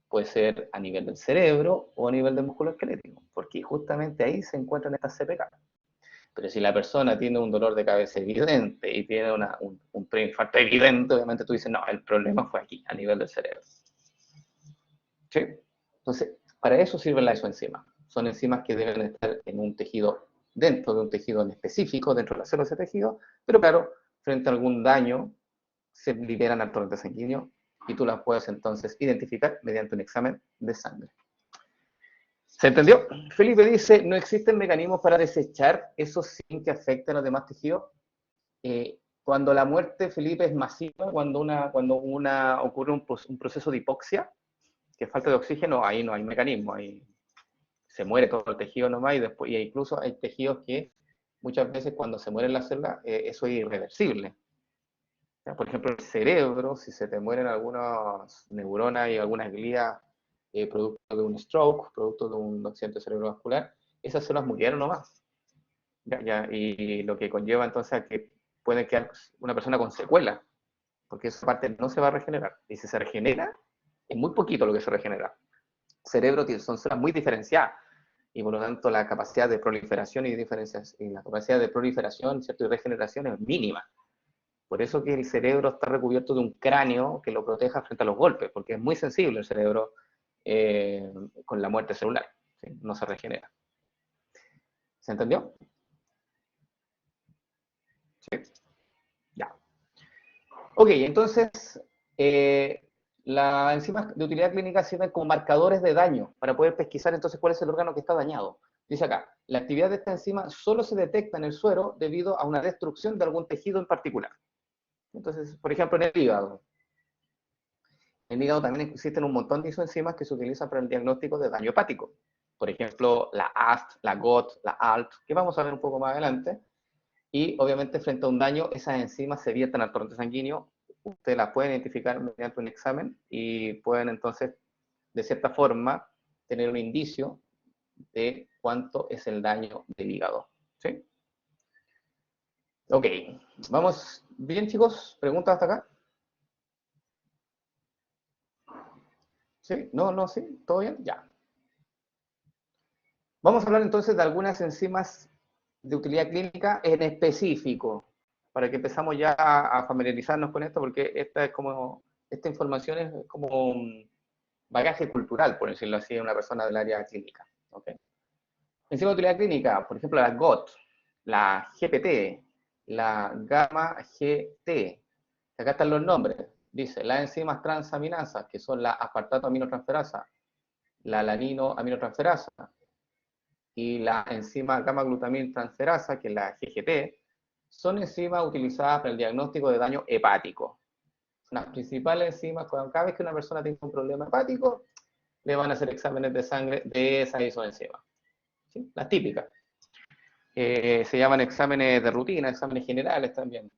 Speaker 1: puede ser a nivel del cerebro o a nivel del músculo esquelético, porque justamente ahí se encuentran estas CPK. Pero si la persona tiene un dolor de cabeza evidente y tiene un preinfarto evidente, obviamente tú dices, no, el problema fue aquí, a nivel del cerebro. ¿Sí? Entonces, para eso sirven las isoenzimas. Son enzimas que deben estar en un tejido, dentro de un tejido en específico, dentro de las células de ese tejido, pero claro, frente a algún daño, se liberan al torrente sanguíneo y tú las puedes entonces identificar mediante un examen de sangre. ¿Se entendió? Felipe dice, ¿no existen mecanismos para desechar eso sin que afecten a los demás tejidos? Cuando la muerte, Felipe, es masiva, cuando ocurre un proceso de hipoxia, que es falta de oxígeno, ahí no hay mecanismo, ahí se muere todo el tejido nomás, y incluso hay tejidos que muchas veces cuando se mueren las células, eso es irreversible. Por ejemplo, el cerebro, si se te mueren algunas neuronas y algunas glías producto de un stroke, producto de un accidente cerebrovascular, esas células murieron nomás. Y lo que conlleva entonces a que puede quedar una persona con secuelas, porque esa parte no se va a regenerar. Y si se regenera, es muy poquito lo que se regenera. El cerebro son células muy diferenciadas, y por lo tanto la capacidad de proliferación y la capacidad de proliferación, ¿cierto? Y regeneración es mínima. Por eso que el cerebro está recubierto de un cráneo que lo proteja frente a los golpes, porque es muy sensible el cerebro con la muerte celular, ¿sí? No se regenera. ¿Se entendió? Sí. Ya. Ok, entonces, las enzimas de utilidad clínica sirven como marcadores de daño para poder pesquisar entonces cuál es el órgano que está dañado. Dice acá, la actividad de esta enzima solo se detecta en el suero debido a una destrucción de algún tejido en particular. Entonces, por ejemplo, en el hígado. En el hígado también existen un montón de isoenzimas que se utilizan para el diagnóstico de daño hepático. Por ejemplo, la AST, la GOT, la ALT, que vamos a ver un poco más adelante. Y obviamente frente a un daño, esas enzimas se vierten al torrente sanguíneo. Ustedes las pueden identificar mediante un examen y pueden entonces, de cierta forma, tener un indicio de cuánto es el daño del hígado. ¿Sí? Ok, vamos bien, chicos. ¿Preguntas hasta acá? ¿Sí? ¿No? ¿No? ¿Sí? ¿Todo bien? Ya. Vamos a hablar entonces de algunas enzimas de utilidad clínica en específico, para que empezamos ya a familiarizarnos con esto, porque esta información es como un bagaje cultural, por decirlo así, de una persona del área clínica. ¿Okay? Enzima de utilidad clínica, por ejemplo, la GOT, la GPT, la gamma GT. Acá están los nombres. Dice, las enzimas transaminasas, que son la aspartato aminotransferasa, la alanino aminotransferasa, y la enzima gamma-glutamina transferasa, que es la GGT, son enzimas utilizadas para el diagnóstico de daño hepático. Son las principales enzimas, cada vez que una persona tiene un problema hepático, le van a hacer exámenes de sangre de esa isoenzima. ¿Sí? Las típicas. Se llaman exámenes de rutina, exámenes generales también.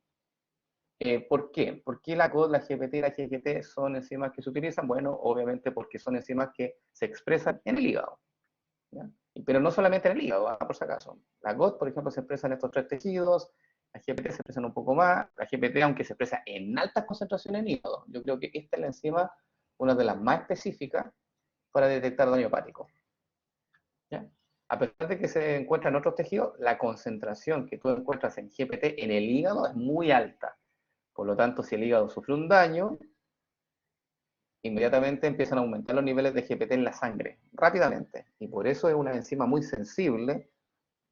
Speaker 1: ¿Por qué? ¿Por qué la COD, la GPT y la GGT son enzimas que se utilizan? Bueno, obviamente porque son enzimas que se expresan en el hígado. ¿Ya? Pero no solamente en el hígado, por si acaso. La GOT, por ejemplo, se expresa en estos tres tejidos, la GPT se expresa un poco más, la GPT, aunque se expresa en altas concentraciones en hígado, yo creo que esta es la enzima, una de las más específicas para detectar daño hepático. ¿Ya? A pesar de que se encuentra en otros tejidos, la concentración que tú encuentras en GPT en el hígado es muy alta. Por lo tanto, si el hígado sufre un daño, inmediatamente empiezan a aumentar los niveles de GPT en la sangre, rápidamente. Y por eso es una enzima muy sensible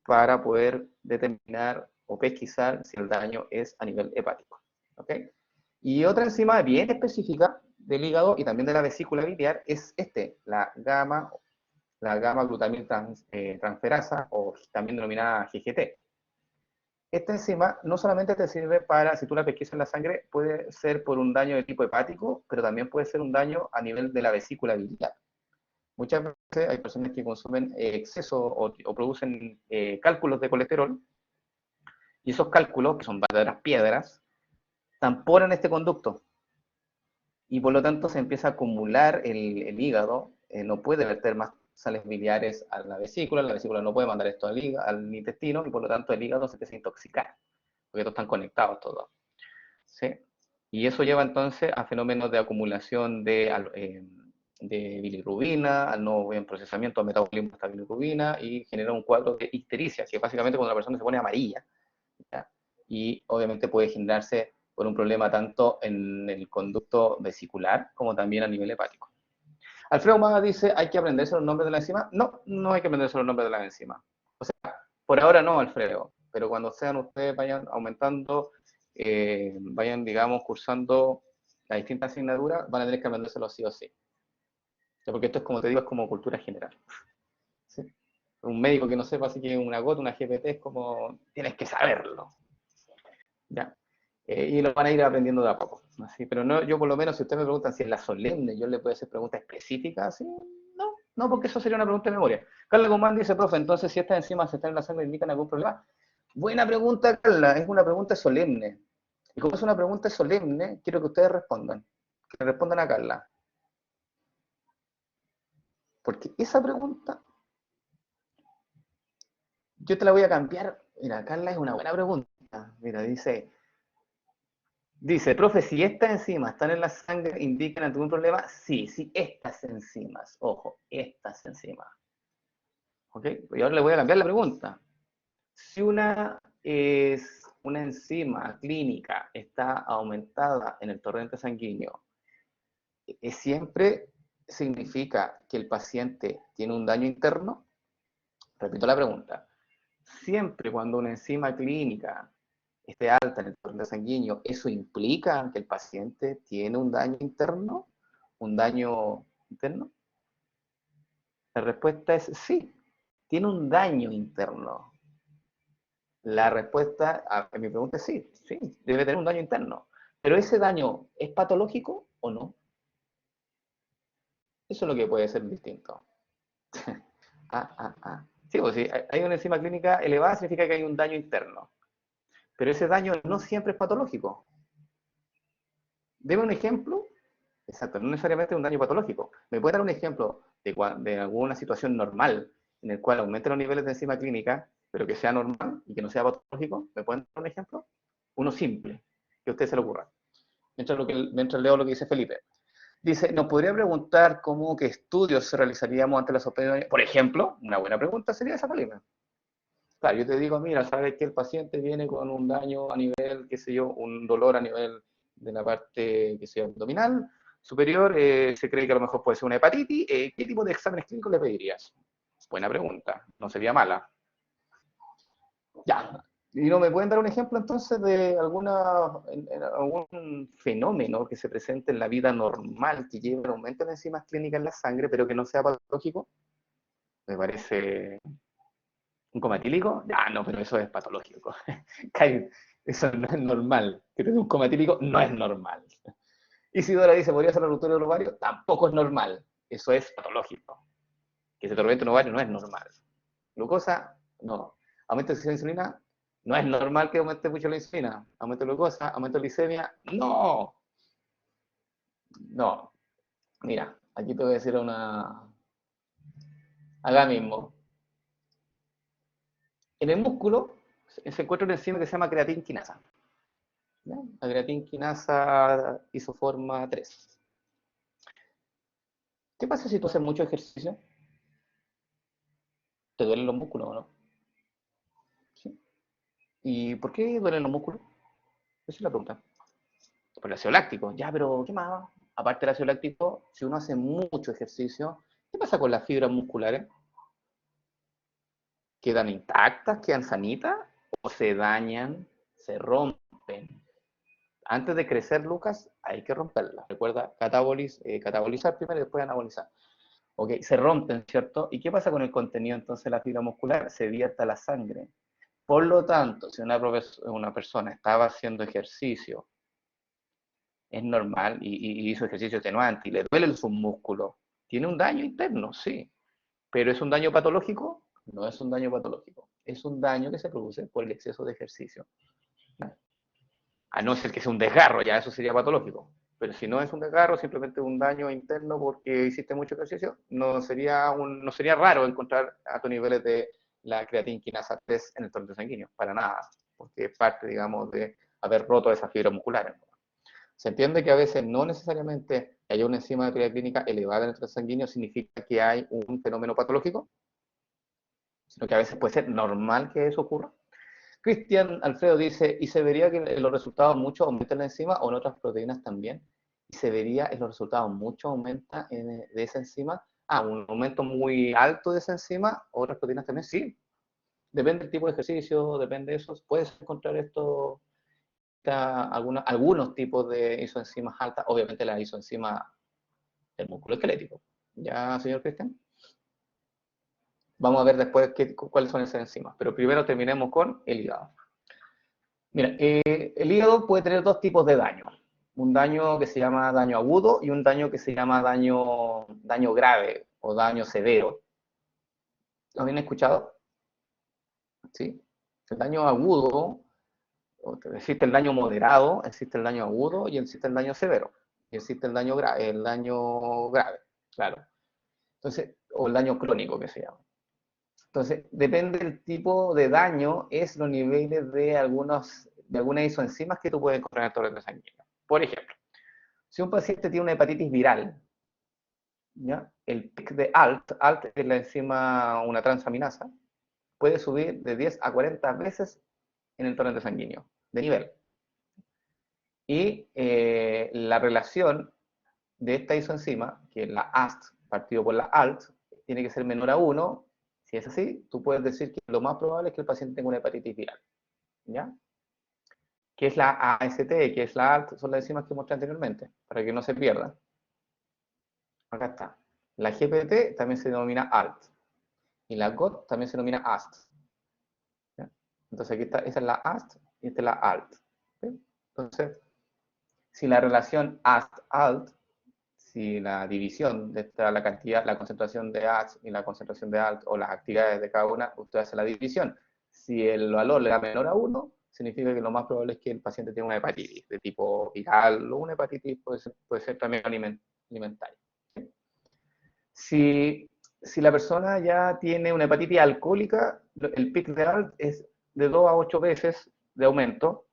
Speaker 1: para poder determinar o pesquisar si el daño es a nivel hepático. ¿Okay? Y otra enzima bien específica del hígado y también de la vesícula biliar es la gamma glutamil transferasa, o también denominada GGT. Esta enzima no solamente te sirve para, si tú la pesquisas en la sangre, puede ser por un daño de tipo hepático, pero también puede ser un daño a nivel de la vesícula biliar. Muchas veces hay personas que consumen exceso o producen cálculos de colesterol, y esos cálculos, que son verdaderas piedras, tamponan este conducto, y por lo tanto se empieza a acumular el hígado, no puede verter más sales biliares a la vesícula no puede mandar esto al intestino, y por lo tanto el hígado se empieza a intoxicar, porque estos están conectados todos. ¿Sí? Y eso lleva entonces a fenómenos de acumulación de bilirrubina, al no buen procesamiento, al metabolismo de esta bilirrubina, y genera un cuadro de ictericia, que es básicamente cuando la persona se pone amarilla, ¿ya? Y obviamente puede generarse por un problema tanto en el conducto vesicular como también a nivel hepático. Alfredo Maga dice, ¿hay que aprenderse los nombres de la enzima? No, no hay que aprenderse los nombres de la enzima. O sea, por ahora no, Alfredo, pero cuando sean ustedes vayan aumentando, vayan, digamos, cursando las distintas asignaturas, van a tener que aprendérselo sí o sí. Porque esto es, como te digo, es como cultura general. ¿Sí? Un médico que no sepa si que una gota, una GPT, es como, tienes que saberlo. ¿Ya? Y lo van a ir aprendiendo de a poco. ¿Así? Pero no, yo por lo menos, si ustedes me preguntan si es la solemne, yo le puedo hacer preguntas específicas, ¿sí? No, no, porque eso sería una pregunta de memoria. Carla Guzmán dice, profe, entonces si estas enzimas están en la sangre, ¿indican algún problema? Buena pregunta, Carla, es una pregunta solemne. Y como es una pregunta solemne, quiero que ustedes respondan. Que le respondan a Carla. Porque esa pregunta, yo te la voy a cambiar. Mira, Carla, es una buena pregunta. Mira, dice, profe, si estas enzimas están en la sangre, ¿indican algún problema? Sí, sí, estas enzimas. Ojo, estas enzimas. ¿Ok? Y ahora le voy a cambiar la pregunta. Si una enzima clínica está aumentada en el torrente sanguíneo, ¿siempre significa que el paciente tiene un daño interno? Repito la pregunta. Siempre cuando una enzima clínica esté alta en el torrente sanguíneo, ¿eso implica que el paciente tiene un daño interno? ¿Un daño interno? La respuesta es sí, tiene un daño interno. La respuesta a mi pregunta es sí, sí, debe tener un daño interno. Pero ese daño, ¿es patológico o no? Eso es lo que puede ser distinto. Sí, pues si hay una enzima clínica elevada, significa que hay un daño interno. Pero ese daño no siempre es patológico. Deme un ejemplo. Exacto, no necesariamente un daño patológico. ¿Me puede dar un ejemplo de alguna situación normal en el cual aumenten los niveles de enzima clínica, pero que sea normal y que no sea patológico? ¿Me pueden dar un ejemplo? Uno simple, que a usted se le ocurra. Mientras leo lo que dice Felipe. Dice, ¿nos podría preguntar cómo qué estudios realizaríamos ante la sospecha de... Por ejemplo, una buena pregunta sería esa, Felipe. Claro, yo te digo, mira, sabes que el paciente viene con un daño a nivel, qué sé yo, un dolor a nivel de la parte, qué sé yo, abdominal superior, se cree que a lo mejor puede ser una hepatitis, ¿qué tipo de exámenes clínicos le pedirías? Buena pregunta, no sería mala. Ya, ¿y no me pueden dar un ejemplo entonces de algún fenómeno que se presente en la vida normal que lleve un aumento de enzimas clínicas en la sangre, pero que no sea patológico? Me parece un coma etílico. Ah, no, pero eso es patológico. Eso no es normal. Que tenga un coma etílico no es normal. Isidora dice, ¿podría ser la ruptura del ovario? Tampoco es normal. Eso es patológico. Que se te reviente un ovario no es normal. Glucosa, no. Aumento de insulina, no es normal que aumente mucho la insulina. Aumento de glucosa, aumento de glicemia, no. No. Mira, aquí te voy a decir acá mismo. En el músculo se encuentra una enzima que se llama creatinquinasa. ¿Ya? La creatinquinasa isoforma 3. ¿Qué pasa si tú haces mucho ejercicio? ¿Te duelen los músculos o no? ¿Sí? ¿Y por qué duelen los músculos? Esa es la pregunta. Por el ácido láctico. Ya, pero ¿qué más? Aparte del ácido láctico, si uno hace mucho ejercicio, ¿qué pasa con las fibras musculares? ¿Quedan intactas? ¿Quedan sanitas? ¿O se dañan? ¿Se rompen? Antes de crecer, Lucas, hay que romperla. Recuerda, catabolizar primero y después anabolizar. Ok, se rompen, ¿cierto? ¿Y qué pasa con el contenido entonces de la fibra muscular? Se vierte a la sangre. Por lo tanto, si una persona estaba haciendo ejercicio, es normal, y hizo ejercicio extenuante, y le duele el submúsculo, tiene un daño interno, sí. ¿Pero es un daño patológico? No es un daño patológico. Es un daño que se produce por el exceso de ejercicio. A no ser que sea un desgarro, ya eso sería patológico. Pero si no es un desgarro, simplemente un daño interno porque hiciste mucho ejercicio, no sería raro encontrar altos niveles de la creatinquinasa 3 en el torrente sanguíneo, para nada, porque es parte, digamos, de haber roto esas fibras musculares. Se entiende que a veces no necesariamente que haya una enzima de actividad clínica elevada en el torrente sanguíneo significa que hay un fenómeno patológico, sino que a veces puede ser normal que eso ocurra. Cristian Alfredo dice, ¿y se vería que en los resultados mucho aumenta la enzima o en otras proteínas también? ¿Y se vería en los resultados mucho aumenta de esa enzima? Un aumento muy alto de esa enzima, otras proteínas también, sí. Depende del tipo de ejercicio, depende de eso. Puedes encontrar algunos tipos de isoenzimas altas, obviamente la isoenzima del músculo esquelético. ¿Ya, señor Cristian? Vamos a ver después cuáles son esas enzimas, pero primero terminemos con el hígado. Mira, el hígado puede tener dos tipos de daño. Un daño que se llama daño agudo y un daño que se llama daño grave o daño severo. ¿Lo habían escuchado? ¿Sí? El daño agudo, existe el daño moderado, existe el daño agudo y existe el daño severo. Y existe el daño grave, claro. Entonces, o el daño crónico que se llama. Entonces, depende del tipo de daño, es los niveles de algunas isoenzimas que tú puedes encontrar en el torrente sanguíneo. Por ejemplo, si un paciente tiene una hepatitis viral, ¿ya? El pic de ALT es la enzima, una transaminasa, puede subir de 10 a 40 veces en el torrente sanguíneo, de nivel. Y la relación de esta isoenzima, que es la AST partido por la ALT, tiene que ser menor a 1. Si es así, tú puedes decir que lo más probable es que el paciente tenga una hepatitis viral. ¿Ya? ¿Qué es la AST? ¿Qué es la ALT? Son las enzimas que mostré anteriormente, para que no se pierdan. Acá está. La GPT también se denomina ALT. Y la GOT también se denomina AST. ¿Ya? Entonces aquí está, esa es la AST y esta es la ALT. ¿Sí? Entonces, si la relación AST-ALT, si la división de la cantidad, la concentración de AST y la concentración de ALT o las actividades de cada una, usted hace la división. Si el valor le da menor a 1, significa que lo más probable es que el paciente tenga una hepatitis de tipo viral o una hepatitis puede ser también alimentaria. Si la persona ya tiene una hepatitis alcohólica, el pic de ALT es de 2 a 8 veces de aumento,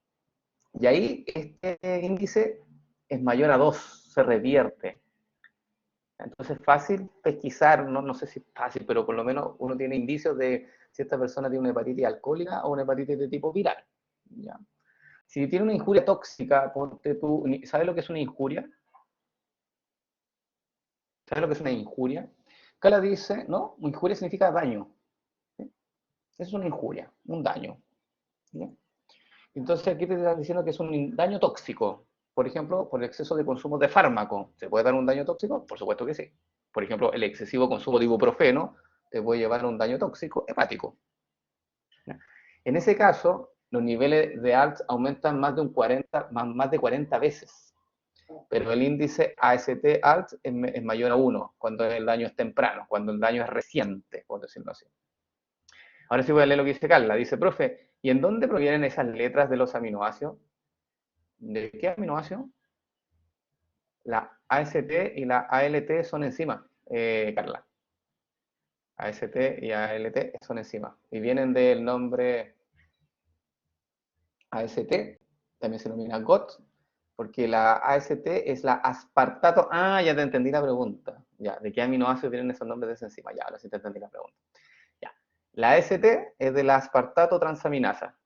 Speaker 1: y ahí este índice es mayor a 2, se revierte. Entonces es fácil pesquisar, no sé si es fácil, pero por lo menos uno tiene indicios de si esta persona tiene una hepatitis alcohólica o una hepatitis de tipo viral. ¿Ya? Si tiene una injuria tóxica, ponte tú, ¿sabes lo que es una injuria? ¿Sabes lo que es una injuria? Cala dice, ¿no? Injuria significa daño. ¿Sí? Es una injuria, un daño. ¿Sí? Entonces aquí te están diciendo que es un daño tóxico. Por ejemplo, por el exceso de consumo de fármaco. ¿Se puede dar un daño tóxico? Por supuesto que sí. Por ejemplo, el excesivo consumo de ibuprofeno te puede llevar a un daño tóxico hepático. En ese caso, los niveles de ALT aumentan más de 40 veces. Pero el índice AST-ALT es mayor a 1 cuando el daño es temprano, cuando el daño es reciente, por decirlo así. Ahora sí voy a leer lo que dice Carla. Dice, profe, ¿y en dónde provienen esas letras de los aminoácidos? ¿De qué aminoácido? La AST y la ALT son enzimas, Carla. AST y ALT son enzimas. Y vienen del nombre AST, también se denomina GOT, porque la AST es la aspartato. Ya te entendí la pregunta. Ya, ¿de qué aminoácidos vienen esos nombres de esa enzima? Ya, ahora sí te entendí la pregunta. Ya. La AST es de la aspartato transaminasa.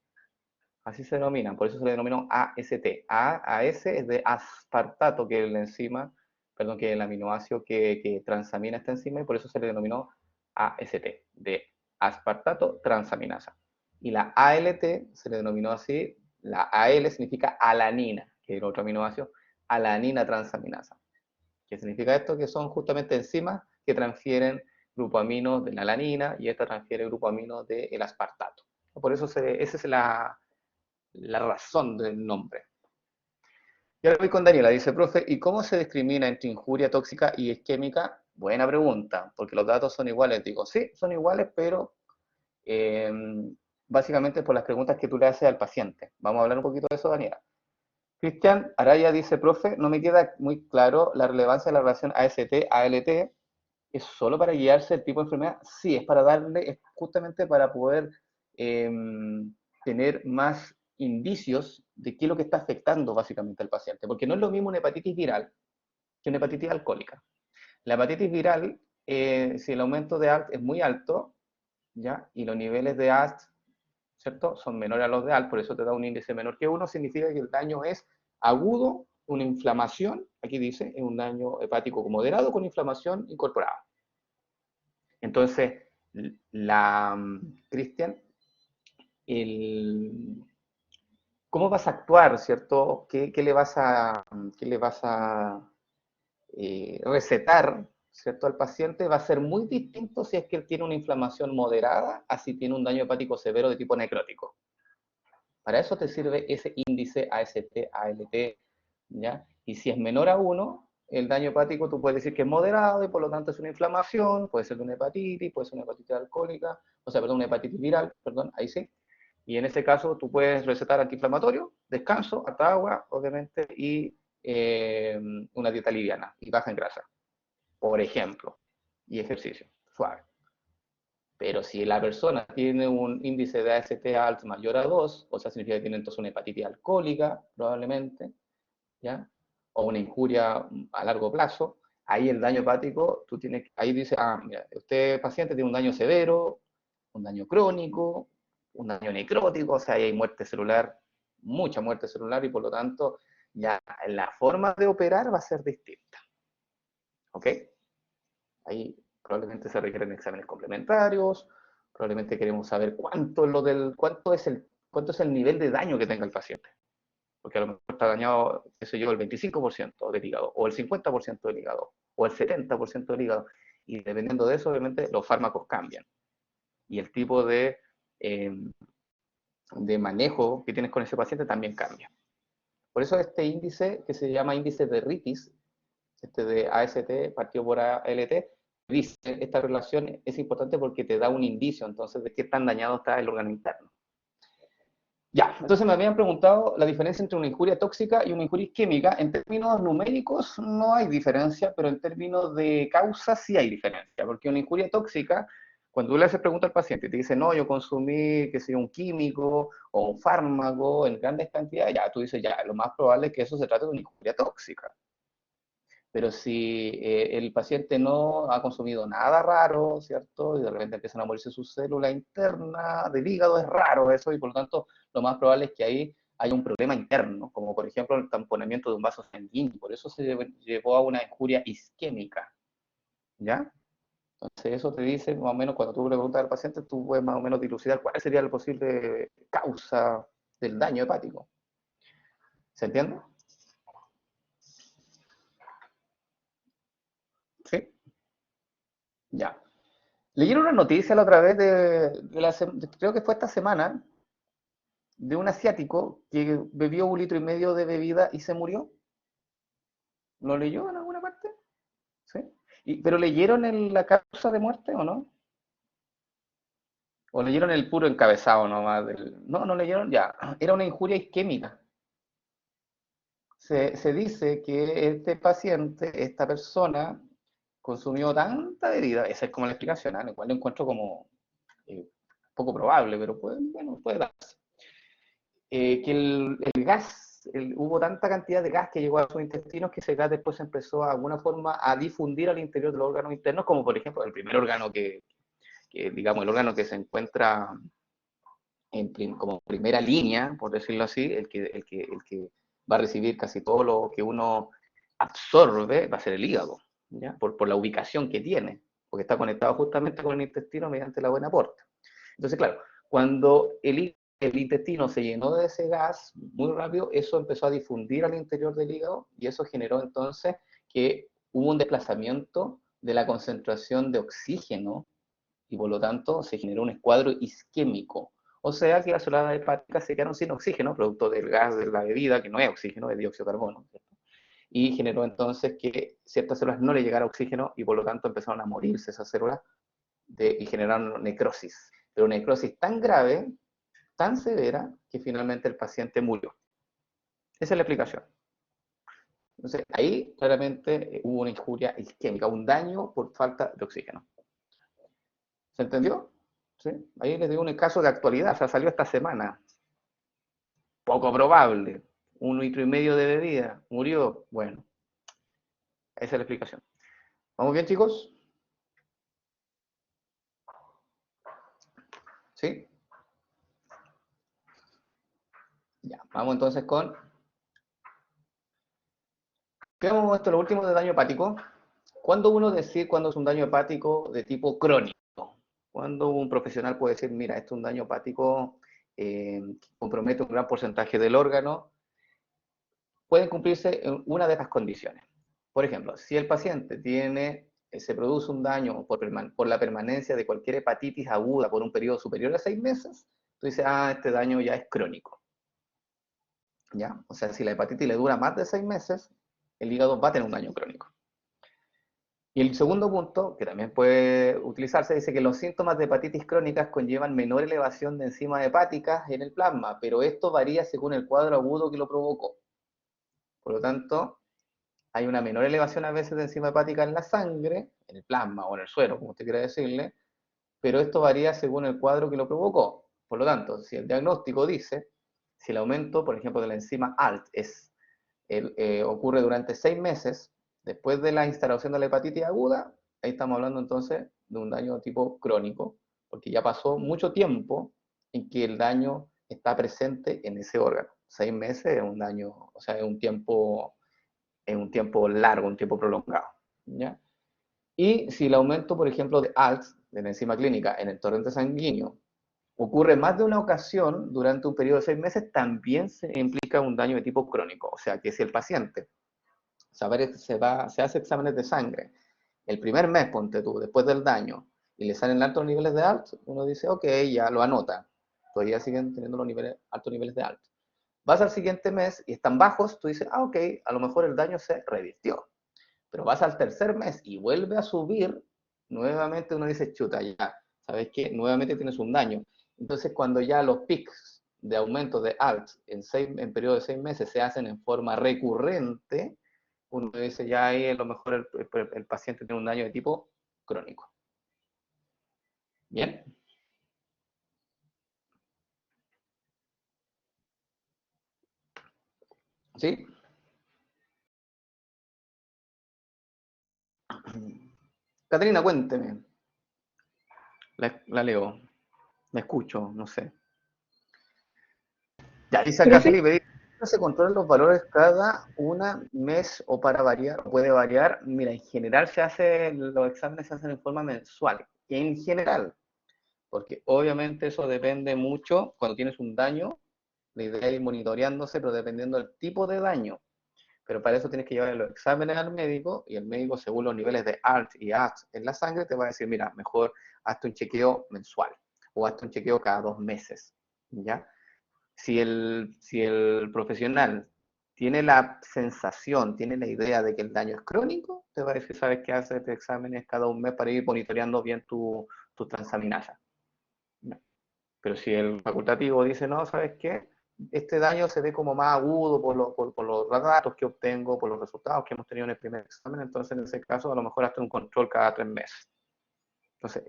Speaker 1: Así se denominan, por eso se le denominó AST. AS es de aspartato, que es la enzima, perdón, que es el aminoácido que transamina esta enzima, y por eso se le denominó AST, de aspartato transaminasa. Y la ALT se le denominó así, la AL significa alanina, que que es otro aminoácido, alanina transaminasa. ¿Qué significa esto? Que son justamente enzimas que transfieren grupaminos de la alanina y esta transfiere grupaminos del aspartato. Por eso esa es la razón del nombre. Y ahora voy con Daniela, dice, profe, ¿y cómo se discrimina entre injuria tóxica y isquémica? Buena pregunta, porque los datos son iguales. Digo, sí, son iguales, pero básicamente por las preguntas que tú le haces al paciente. Vamos a hablar un poquito de eso, Daniela. Cristian Araya dice, profe, no me queda muy claro la relevancia de la relación AST-ALT. ¿Es solo para guiarse el tipo de enfermedad? Sí, es para darle, es justamente para poder tener más indicios de qué es lo que está afectando básicamente al paciente. Porque no es lo mismo una hepatitis viral que una hepatitis alcohólica. La hepatitis viral, si el aumento de ALT es muy alto, ¿ya? Y los niveles de AST, ¿cierto?, son menores a los de ALT, por eso te da un índice menor que 1, significa que el daño es agudo, una inflamación, aquí dice, es un daño hepático moderado con inflamación incorporada. Entonces, Cristian, ¿cómo vas a actuar, cierto? ¿Qué le vas a recetar, cierto, al paciente? Va a ser muy distinto si es que él tiene una inflamación moderada a si tiene un daño hepático severo de tipo necrótico. Para eso te sirve ese índice AST-ALT, ¿ya? Y si es menor a 1, el daño hepático tú puedes decir que es moderado y por lo tanto es una inflamación, puede ser de una hepatitis, puede ser una hepatitis alcohólica, o sea, perdón, una hepatitis viral, perdón, ahí sí. Y en ese caso tú puedes recetar antiinflamatorio, descanso, harta agua, obviamente, y una dieta liviana y baja en grasa, por ejemplo, y ejercicio suave. Pero si la persona tiene un índice de AST alto mayor a 2, o sea, significa que tiene entonces una hepatitis alcohólica, probablemente, ¿ya? O una injuria a largo plazo, ahí el daño hepático, tú tienes, ahí dice, mira, usted paciente tiene un daño severo, un daño crónico, un daño necrótico, o sea, ahí hay muerte celular, mucha muerte celular, y por lo tanto, ya la forma de operar va a ser distinta. ¿Ok? Ahí probablemente se requieren exámenes complementarios, probablemente queremos saber cuánto es el nivel de daño que tenga el paciente. Porque a lo mejor está dañado, qué sé yo, el 25% del hígado, o el 50% del hígado, o el 70% del hígado. Y dependiendo de eso, obviamente, los fármacos cambian. Y el tipo de manejo que tienes con ese paciente también cambia. Por eso este índice, que se llama índice de RITIS, este de AST partido por ALT, dice, esta relación es importante porque te da un indicio, entonces, de qué tan dañado está el órgano interno. Ya, entonces me habían preguntado la diferencia entre una injuria tóxica y una injuria isquémica. En términos numéricos no hay diferencia, pero en términos de causa sí hay diferencia, porque una injuria tóxica, cuando tú le haces pregunta al paciente y te dice, no, yo consumí, qué sé yo, un químico o un fármaco en grandes cantidades, ya tú dices, ya, lo más probable es que eso se trate de una injuria tóxica. Pero si el paciente no ha consumido nada raro, ¿cierto? Y de repente empiezan a morirse sus células internas del hígado, es raro eso, y por lo tanto lo más probable es que ahí haya un problema interno, como por ejemplo el tamponamiento de un vaso sanguíneo. Por eso se llevó a una injuria isquémica, ¿ya? Entonces eso te dice, más o menos, cuando tú le preguntas al paciente, tú puedes más o menos dilucidar cuál sería la posible causa del daño hepático. ¿Se entiende? Sí. Ya. Leyeron una noticia la otra vez creo que fue esta semana, de un asiático que bebió 1,5 litros de bebida y se murió. ¿Lo leyó en alguna parte? ¿Sí? ¿Pero leyeron la causa de muerte o no? ¿O leyeron el puro encabezado nomás? No, no leyeron, ya. Era una injuria isquémica. Se dice que este paciente, esta persona, consumió tanta bebida, esa es como la explicación, ¿eh? Lo cual lo encuentro como poco probable, pero puede darse. Que el gas, hubo tanta cantidad de gas que llegó a sus intestinos que ese gas después empezó de alguna forma a difundir al interior de los órganos internos, como por ejemplo el primer órgano digamos, el órgano que se encuentra como primera línea, por decirlo así, el que va a recibir casi todo lo que uno absorbe, va a ser el hígado, ¿ya? Por la ubicación que tiene, porque está conectado justamente con el intestino mediante la buena aporte. Entonces, claro, cuando el hígado el intestino se llenó de ese gas muy rápido, eso empezó a difundir al interior del hígado y eso generó entonces que hubo un desplazamiento de la concentración de oxígeno y por lo tanto se generó un escuadro isquémico. O sea que las células hepáticas se quedaron sin oxígeno, producto del gas de la bebida, que no es oxígeno, es dióxido de carbono, ¿cierto? Y generó entonces que ciertas células no le llegara oxígeno y por lo tanto empezaron a morirse esas células y generaron necrosis. Pero necrosis tan grave, tan severa, que finalmente el paciente murió. Esa es la explicación. Entonces, ahí claramente hubo una injuria isquémica, un daño por falta de oxígeno. ¿Se entendió? ¿Sí? Ahí les digo un caso de actualidad, o sea, salió esta semana. Poco probable. 1,5 litros de bebida, murió. Bueno, esa es la explicación. ¿Vamos bien, chicos? ¿Sí? Ya, vamos entonces con... Veamos esto, lo último de daño hepático. ¿Cuándo uno decir cuándo es un daño hepático de tipo crónico? ¿Cuándo un profesional puede decir, mira, esto es un daño hepático que compromete un gran porcentaje del órgano? Pueden cumplirse en una de estas condiciones. Por ejemplo, si el paciente se produce un daño por la permanencia de cualquier hepatitis aguda por un periodo superior a 6 meses, tú dices, este daño ya es crónico. ¿Ya? O sea, si la hepatitis le dura más de 6 meses, el hígado va a tener un daño crónico. Y el segundo punto, que también puede utilizarse, dice que los síntomas de hepatitis crónicas conllevan menor elevación de enzimas hepáticas en el plasma, pero esto varía según el cuadro agudo que lo provocó. Por lo tanto, hay una menor elevación a veces de enzima hepática en la sangre, en el plasma o en el suero, como usted quiera decirle, pero esto varía según el cuadro que lo provocó. Por lo tanto, si el diagnóstico dice, si el aumento, por ejemplo, de la enzima ALT ocurre durante 6 meses, después de la instalación de la hepatitis aguda, ahí estamos hablando entonces de un daño tipo crónico, porque ya pasó mucho tiempo en que el daño está presente en ese órgano. 6 meses es un daño, o sea, es un tiempo largo, un tiempo prolongado. ¿Ya? Y si el aumento, por ejemplo, de ALT, de la enzima clínica, en el torrente sanguíneo, ocurre más de una ocasión durante un periodo de 6 meses, también se implica un daño de tipo crónico. O sea, que si el paciente se hace exámenes de sangre el primer mes, ponte tú, después del daño, y le salen altos niveles de ALT, uno dice, ok, ya lo anota. Todavía siguen teniendo altos niveles de ALT. Vas al siguiente mes y están bajos, tú dices, ok, a lo mejor el daño se revirtió. Pero vas al tercer mes y vuelve a subir, nuevamente uno dice, chuta, ya, ¿sabes qué? Nuevamente tienes un daño. Entonces, cuando ya los pics de aumento de ALT en periodo de 6 meses se hacen en forma recurrente, uno dice, ya ahí a lo mejor el paciente tiene un daño de tipo crónico. ¿Bien? ¿Sí? Caterina, cuénteme. La leo, la escucho, no sé. Ya dice acá
Speaker 2: Profe,
Speaker 1: Felipe, se controlan los valores cada mes o para variar, puede variar. Mira, en general los exámenes se hacen en forma mensual, en general, porque obviamente eso depende mucho cuando tienes un daño, la idea es ir monitoreándose, pero dependiendo del tipo de daño. Pero para eso tienes que llevar los exámenes al médico y el médico, según los niveles de ALT y AST en la sangre, te va a decir, mira, mejor hazte un chequeo mensual o hazte un chequeo cada 2 meses, ¿ya? Si el profesional tiene la sensación, tiene la idea de que el daño es crónico, te va a decir, sabes que haces exámenes cada 1 mes para ir monitoreando bien tu transaminasa. ¿No? Pero si el facultativo dice, no, ¿sabes qué? Este daño se ve como más agudo por los datos que obtengo, por los resultados que hemos tenido en el primer examen, entonces en ese caso a lo mejor hasta un control cada 3 meses. Entonces,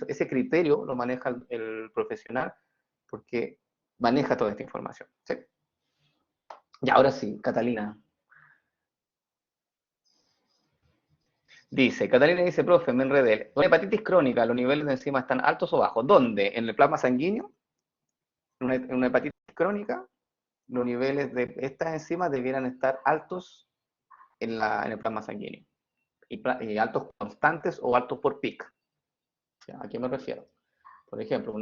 Speaker 1: ese criterio lo maneja el profesional porque maneja toda esta información. ¿Sí? Y ahora sí, Catalina. Catalina dice, profe, me enredé. Una hepatitis crónica, ¿los niveles de enzima están altos o bajos? ¿Dónde? ¿En el plasma sanguíneo? ¿En una hepatitis crónica? Los niveles de estas enzimas debieran estar altos en el plasma sanguíneo. Y altos constantes o altos por pic. ¿A qué me refiero? Por ejemplo,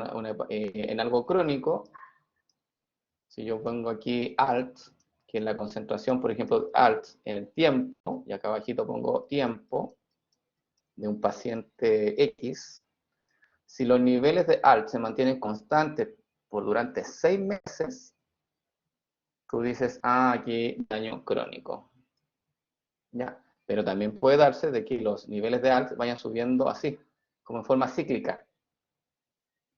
Speaker 1: en algo crónico, si yo pongo aquí alt, que es la concentración, por ejemplo, alt en el tiempo, y acá abajito pongo tiempo de un paciente X, si los niveles de alt se mantienen constantes durante 6 meses, tú dices, aquí daño crónico. ¿Ya? Pero también puede darse de que los niveles de alt vayan subiendo así, como en forma cíclica.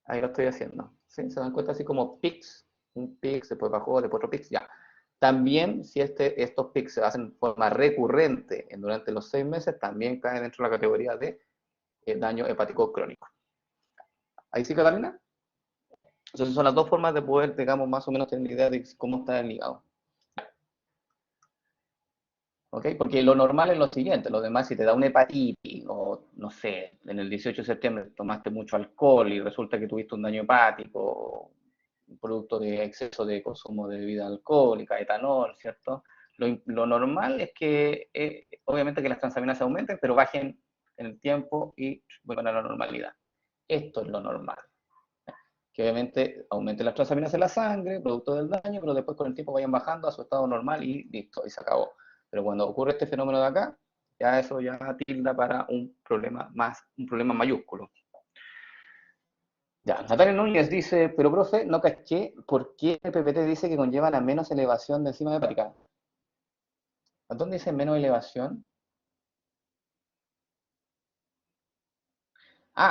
Speaker 1: Ahí lo estoy haciendo. ¿Sí? Se dan cuenta así como pics, un pic, después bajó, después otro pic, ya. También, si estos pics se hacen de forma recurrente durante los 6 meses, también cae dentro de la categoría de daño hepático crónico. ¿Ahí sí, Catalina? Entonces son las dos formas de poder, digamos, más o menos tener idea de cómo está el hígado. ¿Ok? Porque lo normal es lo siguiente, lo demás, si te da una hepatitis, o no sé, en el 18 de septiembre tomaste mucho alcohol y resulta que tuviste un daño hepático, producto de exceso de consumo de bebida alcohólica, etanol, ¿cierto? Lo normal es que, obviamente, que las transaminases aumenten, pero bajen en el tiempo y vuelvan a la normalidad. Esto es lo normal. Que obviamente aumenten las transaminases en la sangre, producto del daño, pero después con el tiempo vayan bajando a su estado normal y listo, y se acabó. Pero cuando ocurre este fenómeno de acá, ya eso ya tilda para un problema mayúsculo. Ya, Natalia Núñez dice, pero profe, no caché por qué el PPT dice que conlleva la menos elevación de enzima hepática. ¿Dónde dice menos elevación?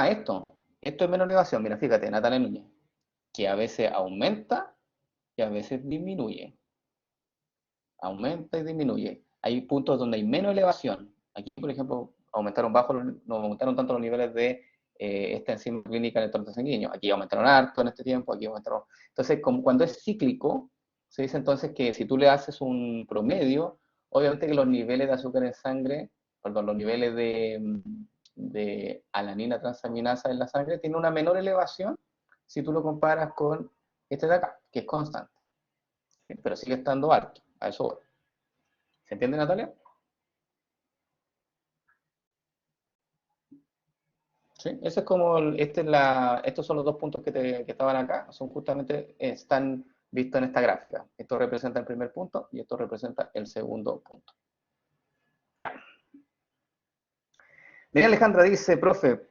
Speaker 1: Esto. Esto es menos elevación. Mira, fíjate, Natalia Núñez. Que a veces aumenta y a veces disminuye. Aumenta y disminuye. Hay puntos donde hay menos elevación. Aquí, por ejemplo, no aumentaron tanto los niveles de esta enzima clínica en el torrente sanguíneo. Aquí aumentaron harto en este tiempo, aquí aumentaron. Entonces, como cuando es cíclico, se dice entonces que si tú le haces un promedio, obviamente que los niveles de azúcar en sangre, perdón, los niveles de alanina transaminasa en la sangre tienen una menor elevación si tú lo comparas con este de acá, que es constante. Pero sigue estando alto. A eso voy. ¿Se entiende, Natalia? Sí, ese es como, estos son los dos puntos que estaban acá, son justamente, están vistos en esta gráfica. Esto representa el primer punto y esto representa el segundo punto. Mira, Alejandra dice, profe,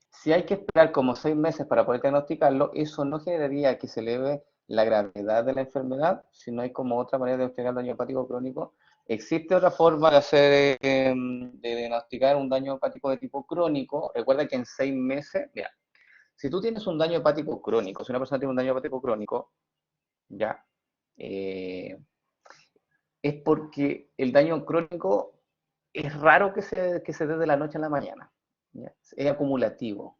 Speaker 1: si hay que esperar como 6 meses para poder diagnosticarlo, eso no generaría que se eleve la gravedad de la enfermedad, si no hay como otra manera de diagnosticar el daño hepático crónico. ¿Existe otra forma de hacer, de diagnosticar un daño hepático de tipo crónico? Recuerda que en 6 meses, mira, si tú tienes un daño hepático crónico, si una persona tiene un daño hepático crónico, ya, es porque el daño crónico es raro que se dé de la noche a la mañana, ¿ya? Es acumulativo.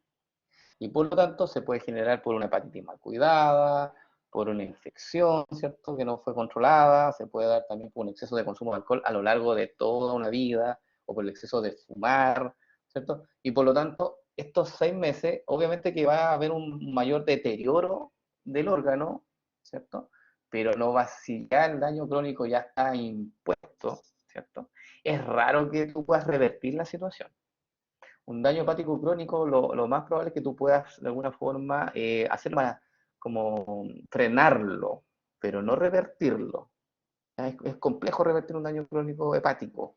Speaker 1: Y por lo tanto se puede generar por una hepatitis mal cuidada, por una infección, ¿cierto?, que no fue controlada, se puede dar también por un exceso de consumo de alcohol a lo largo de toda una vida, o por el exceso de fumar, ¿cierto? Y por lo tanto, estos 6 meses, obviamente que va a haber un mayor deterioro del órgano, ¿cierto? Pero no va, si ya el daño crónico ya está impuesto, ¿cierto? Es raro que tú puedas revertir la situación. Un daño hepático crónico, lo más probable es que tú puedas de alguna forma hacer más, como frenarlo, pero no revertirlo. Es complejo revertir un daño crónico hepático.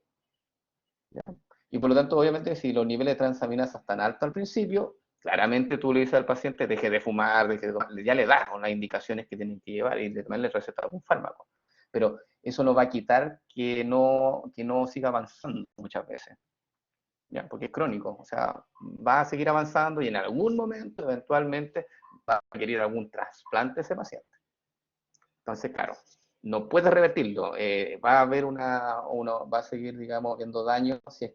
Speaker 1: ¿Ya? Y por lo tanto, obviamente, si los niveles de transaminasas están altos al principio, claramente tú le dices al paciente, deje de fumar, ya le das las indicaciones que tienen que llevar y también le recetas algún fármaco. Pero eso no va a quitar que no siga avanzando muchas veces. ¿Ya? Porque es crónico, o sea, va a seguir avanzando y en algún momento, eventualmente, va a requerir algún trasplante ese paciente. Entonces, claro, no puede revertirlo, va a haber va a seguir, digamos, viendo daño si es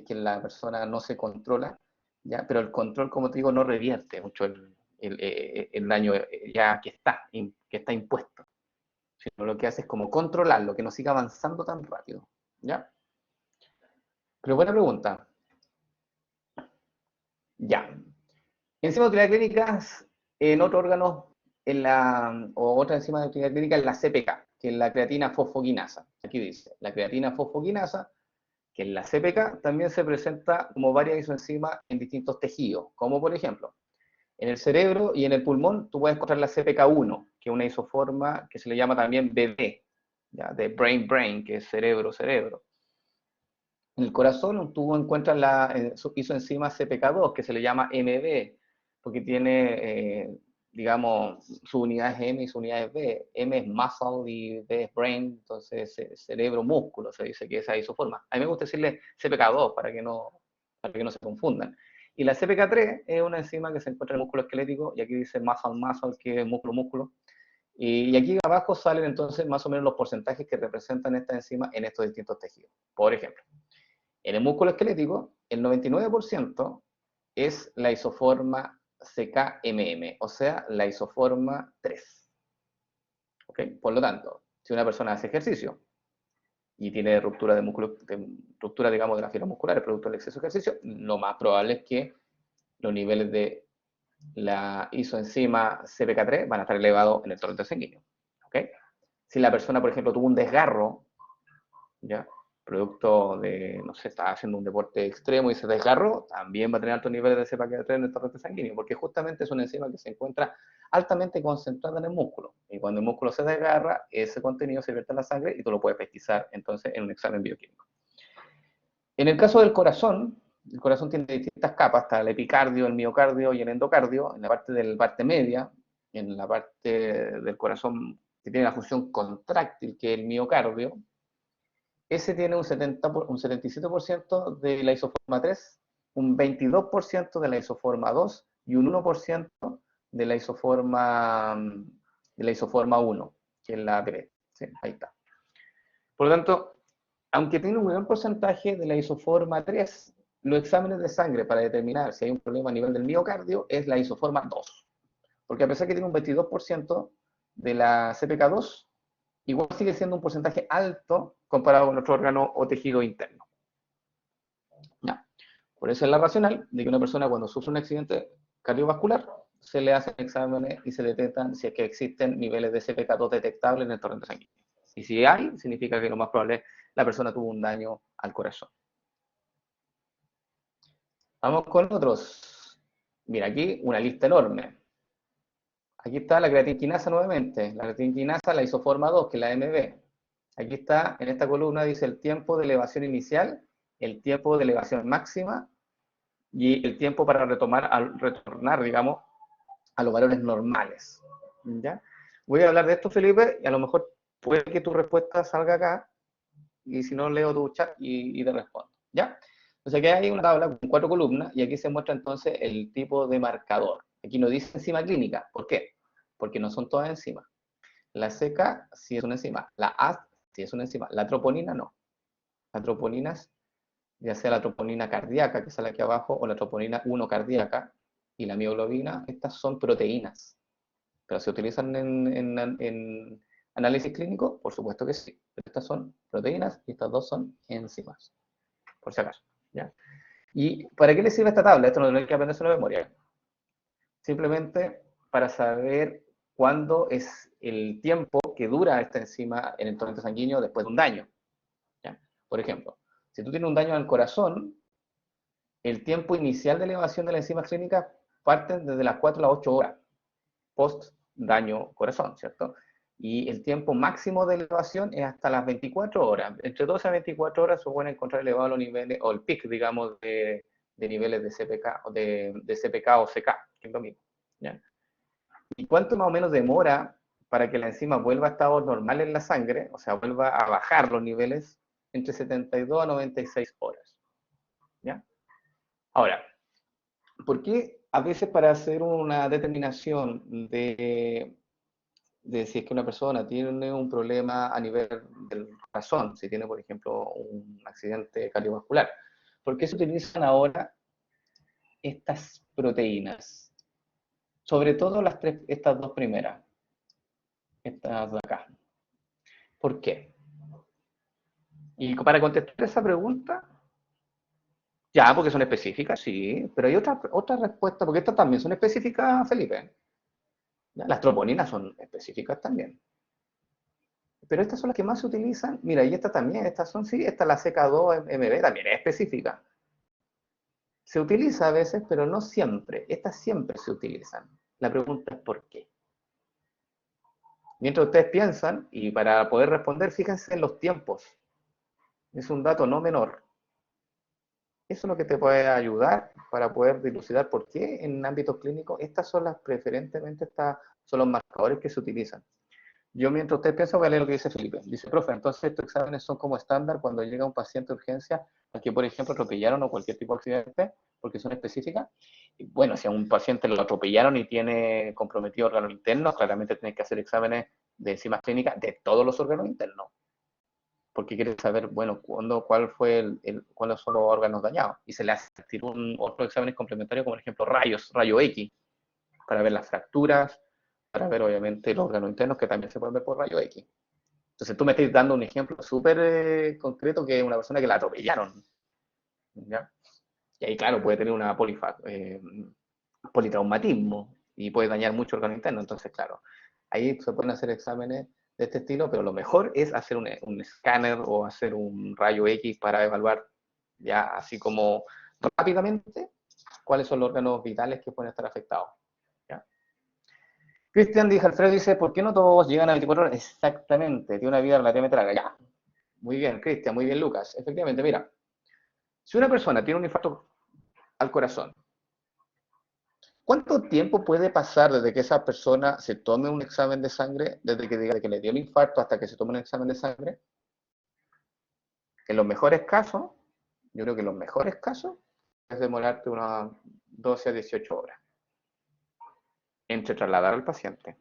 Speaker 1: que la persona no se controla, ¿ya? Pero el control, como te digo, no revierte mucho el daño ya que está impuesto, sino lo que hace es como controlarlo, que no siga avanzando tan rápido, ¿ya? Pero buena pregunta. Ya. Enzimas de utilidad clínica en otro órgano o otra enzima de utilidad clínica es la CPK, que es la creatina fosfoquinasa. Aquí dice, la creatina fosfoquinasa, que es la CPK, también se presenta como varias isoenzimas en distintos tejidos, como por ejemplo, En el cerebro y en el pulmón tú puedes encontrar la CPK1, que es una isoforma que se le llama también BD, ¿ya? De brain-brain, que es cerebro-cerebro. En el corazón tú encuentras la isoenzima CPK2, que se le llama MB, porque tiene, digamos, su unidad es M y su unidad es B. M es muscle y B es brain, entonces cerebro-músculo, se dice que es esa isoforma. A mí me gusta decirle CPK2 para que no se confundan. Y la CPK3 es una enzima que se encuentra en el músculo esquelético, y aquí dice muscle-muscle, que es músculo-músculo. Y aquí abajo salen entonces más o menos los porcentajes que representan esta enzima en estos distintos tejidos. Por ejemplo, en el músculo esquelético, el 99% es la isoforma CKMM, o sea, la isoforma 3. ¿Okay? Por lo tanto, si una persona hace ejercicio y tiene ruptura de músculo, ruptura, digamos, de las fibras musculares producto del exceso de ejercicio, lo más probable es que los niveles de la isoenzima CPK3 van a estar elevados en el torrente sanguíneo. ¿Okay? Si la persona, por ejemplo, tuvo un desgarro, ¿ya? Producto de, no sé, está haciendo un deporte extremo y se desgarró, también va a tener altos niveles de CPK3 en el torrente sanguíneo, porque justamente es una enzima que se encuentra altamente concentrada en el músculo. Y cuando el músculo se desgarra, ese contenido se vierte en la sangre y tú lo puedes pesquisar entonces en un examen bioquímico. En el caso del corazón, el corazón tiene distintas capas, está el epicardio, el miocardio y el endocardio. En la parte del parte media, en la parte del corazón que tiene la función contráctil, que es el miocardio, ese tiene un 77% de la isoforma 3, un 22% de la isoforma 2 y un 1% de la isoforma, 1, que es la B. ¿Sí? Ahí está. Por lo tanto, aunque tiene un gran porcentaje de la isoforma 3, los exámenes de sangre para determinar si hay un problema a nivel del miocardio es la isoforma 2. Porque a pesar que tiene un 22% de la CPK2, igual sigue siendo un porcentaje alto comparado con otro órgano o tejido interno. Ya. Por eso es la racional de que una persona cuando sufre un accidente cardiovascular se le hacen exámenes y se detectan si es que existen niveles de CPK2 detectables en el torrente sanguíneo. Y si hay, significa que lo más probable es que la persona tuvo un daño al corazón. Vamos con otros. Mira, aquí una lista enorme. Aquí está la creatinquinasa nuevamente. La creatinquinasa, la isoforma 2, que es la MB. Aquí está, en esta columna dice el tiempo de elevación inicial, el tiempo de elevación máxima y el tiempo para retornar, digamos, a los valores normales. ¿Ya? Voy a hablar de esto, Felipe, y a lo mejor puede que tu respuesta salga acá, y si no, leo tu chat y te respondo. ¿Ya? Entonces aquí hay una tabla con 4 columnas, y aquí se muestra entonces el tipo de marcador. Aquí no dice enzima clínica. ¿Por qué? Porque no son todas enzimas. La CK sí es una enzima, la AST sí es una enzima, la troponina no. La troponina, ya sea la troponina cardíaca, que sale aquí abajo, o la troponina 1 cardíaca, y la mioglobina, estas son proteínas. ¿Pero se utilizan en análisis clínico? Por supuesto que sí. Estas son proteínas y estas dos son enzimas, por si acaso. ¿Ya? ¿Y para qué le sirve esta tabla? Esto no hay que aprenderse de memoria. Simplemente para saber cuándo es el tiempo que dura esta enzima en el torrente sanguíneo después de un daño. ¿Ya? Por ejemplo, si tú tienes un daño al corazón, el tiempo inicial de elevación de la enzima clínica parte desde las 4 a las 8 horas post daño corazón, ¿cierto? Y el tiempo máximo de elevación es hasta las 24 horas. Entre 12 a 24 horas se pueden encontrar elevados los niveles, o el pic, digamos, de niveles de CPK, de CPK o CK, que es lo mismo. ¿Ya? ¿Y cuánto más o menos demora para que la enzima vuelva a estados normales en la sangre, o sea, vuelva a bajar los niveles? Entre 72 a 96 horas. ¿Ya? Ahora, ¿por qué a veces para hacer una determinación de si es que una persona tiene un problema a nivel del corazón, si tiene, por ejemplo, un accidente cardiovascular, por qué se utilizan ahora estas proteínas? Sobre todo estas dos primeras, estas de acá. ¿Por qué? Y para contestar esa pregunta, ya, porque son específicas, sí, pero hay otra respuesta, porque estas también son específicas, Felipe. ¿Ya? Las troponinas son específicas también. Pero estas son las que más se utilizan. Mira, y estas también, estas son, sí, esta la CK2MB también es específica. Se utiliza a veces, pero no siempre. Estas siempre se utilizan. La pregunta es ¿por qué? Mientras ustedes piensan, y para poder responder, fíjense en los tiempos. Es un dato no menor. Eso es lo que te puede ayudar para poder dilucidar por qué en ámbitos clínicos estas son las preferentemente son los marcadores que se utilizan. Yo mientras usted piensa voy a leer lo que dice Felipe. Dice, profe, entonces estos exámenes son como estándar cuando llega un paciente de urgencia al que, por ejemplo, atropellaron o cualquier tipo de accidente, porque son específicas. Y bueno, si a un paciente lo atropellaron y tiene comprometido órganos internos, claramente tiene que hacer exámenes de enzimas clínicas de todos los órganos internos. Porque quiere saber, bueno, cuáles son los órganos dañados. Y se le hace otros exámenes complementarios, como por ejemplo rayo X, para ver las fracturas, para ver obviamente los órganos internos que también se pueden ver por rayo X. Entonces tú me estás dando un ejemplo súper concreto que es una persona que la atropellaron. ¿Ya? Y ahí, claro, puede tener una politraumatismo y puede dañar mucho órgano interno. Entonces, claro, ahí se pueden hacer exámenes de este estilo, pero lo mejor es hacer un escáner o hacer un rayo X para evaluar ya así como rápidamente cuáles son los órganos vitales que pueden estar afectados. ¿Ya? Cristian Alfredo dice, ¿por qué no todos llegan a 24 horas? Exactamente, tiene una vida relativamente larga. Ya. Muy bien, Cristian, muy bien, Lucas. Efectivamente, mira, si una persona tiene un infarto al corazón, ¿cuánto tiempo puede pasar desde que esa persona se tome un examen de sangre, desde que diga que le dio el infarto hasta que se tome un examen de sangre? En los mejores casos, yo creo que en los mejores casos, es demorarte unas 12 a 18 horas entre trasladar al paciente,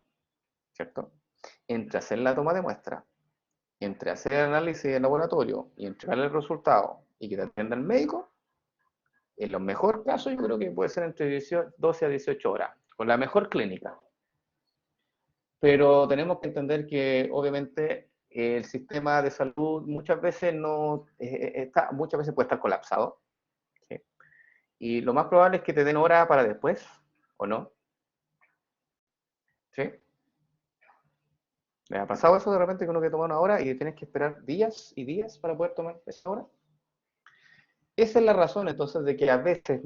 Speaker 1: ¿cierto? Entre hacer la toma de muestra, entre hacer el análisis de laboratorio y entregarle el resultado y que te atienda el médico, en los mejores casos yo creo que puede ser entre 12 a 18 horas, con la mejor clínica. Pero tenemos que entender que obviamente el sistema de salud muchas veces muchas veces puede estar colapsado, ¿sí? Y lo más probable es que te den hora para después, ¿o no? ¿Sí? ¿Le ha pasado eso de repente que uno que toma una hora y tienes que esperar días y días para poder tomar esa hora? Esa es la razón entonces de que a veces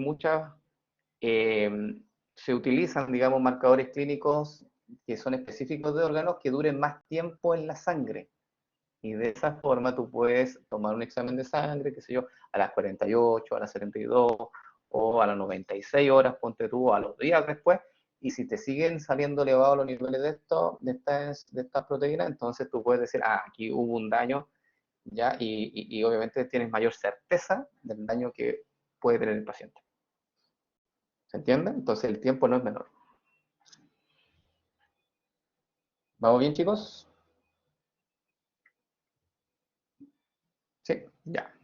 Speaker 1: se utilizan, digamos, marcadores clínicos que son específicos de órganos que duren más tiempo en la sangre. Y de esa forma tú puedes tomar un examen de sangre, qué sé yo, a las 48, a las 72 o a las 96 horas, ponte tú, a los días después, y si te siguen saliendo elevados los niveles de estas proteínas, entonces tú puedes decir, aquí hubo un daño, ¿ya? Y obviamente tienes mayor certeza del daño que puede tener el paciente. ¿Se entiende? Entonces el tiempo no es menor. ¿Vamos bien, chicos? Sí, ya.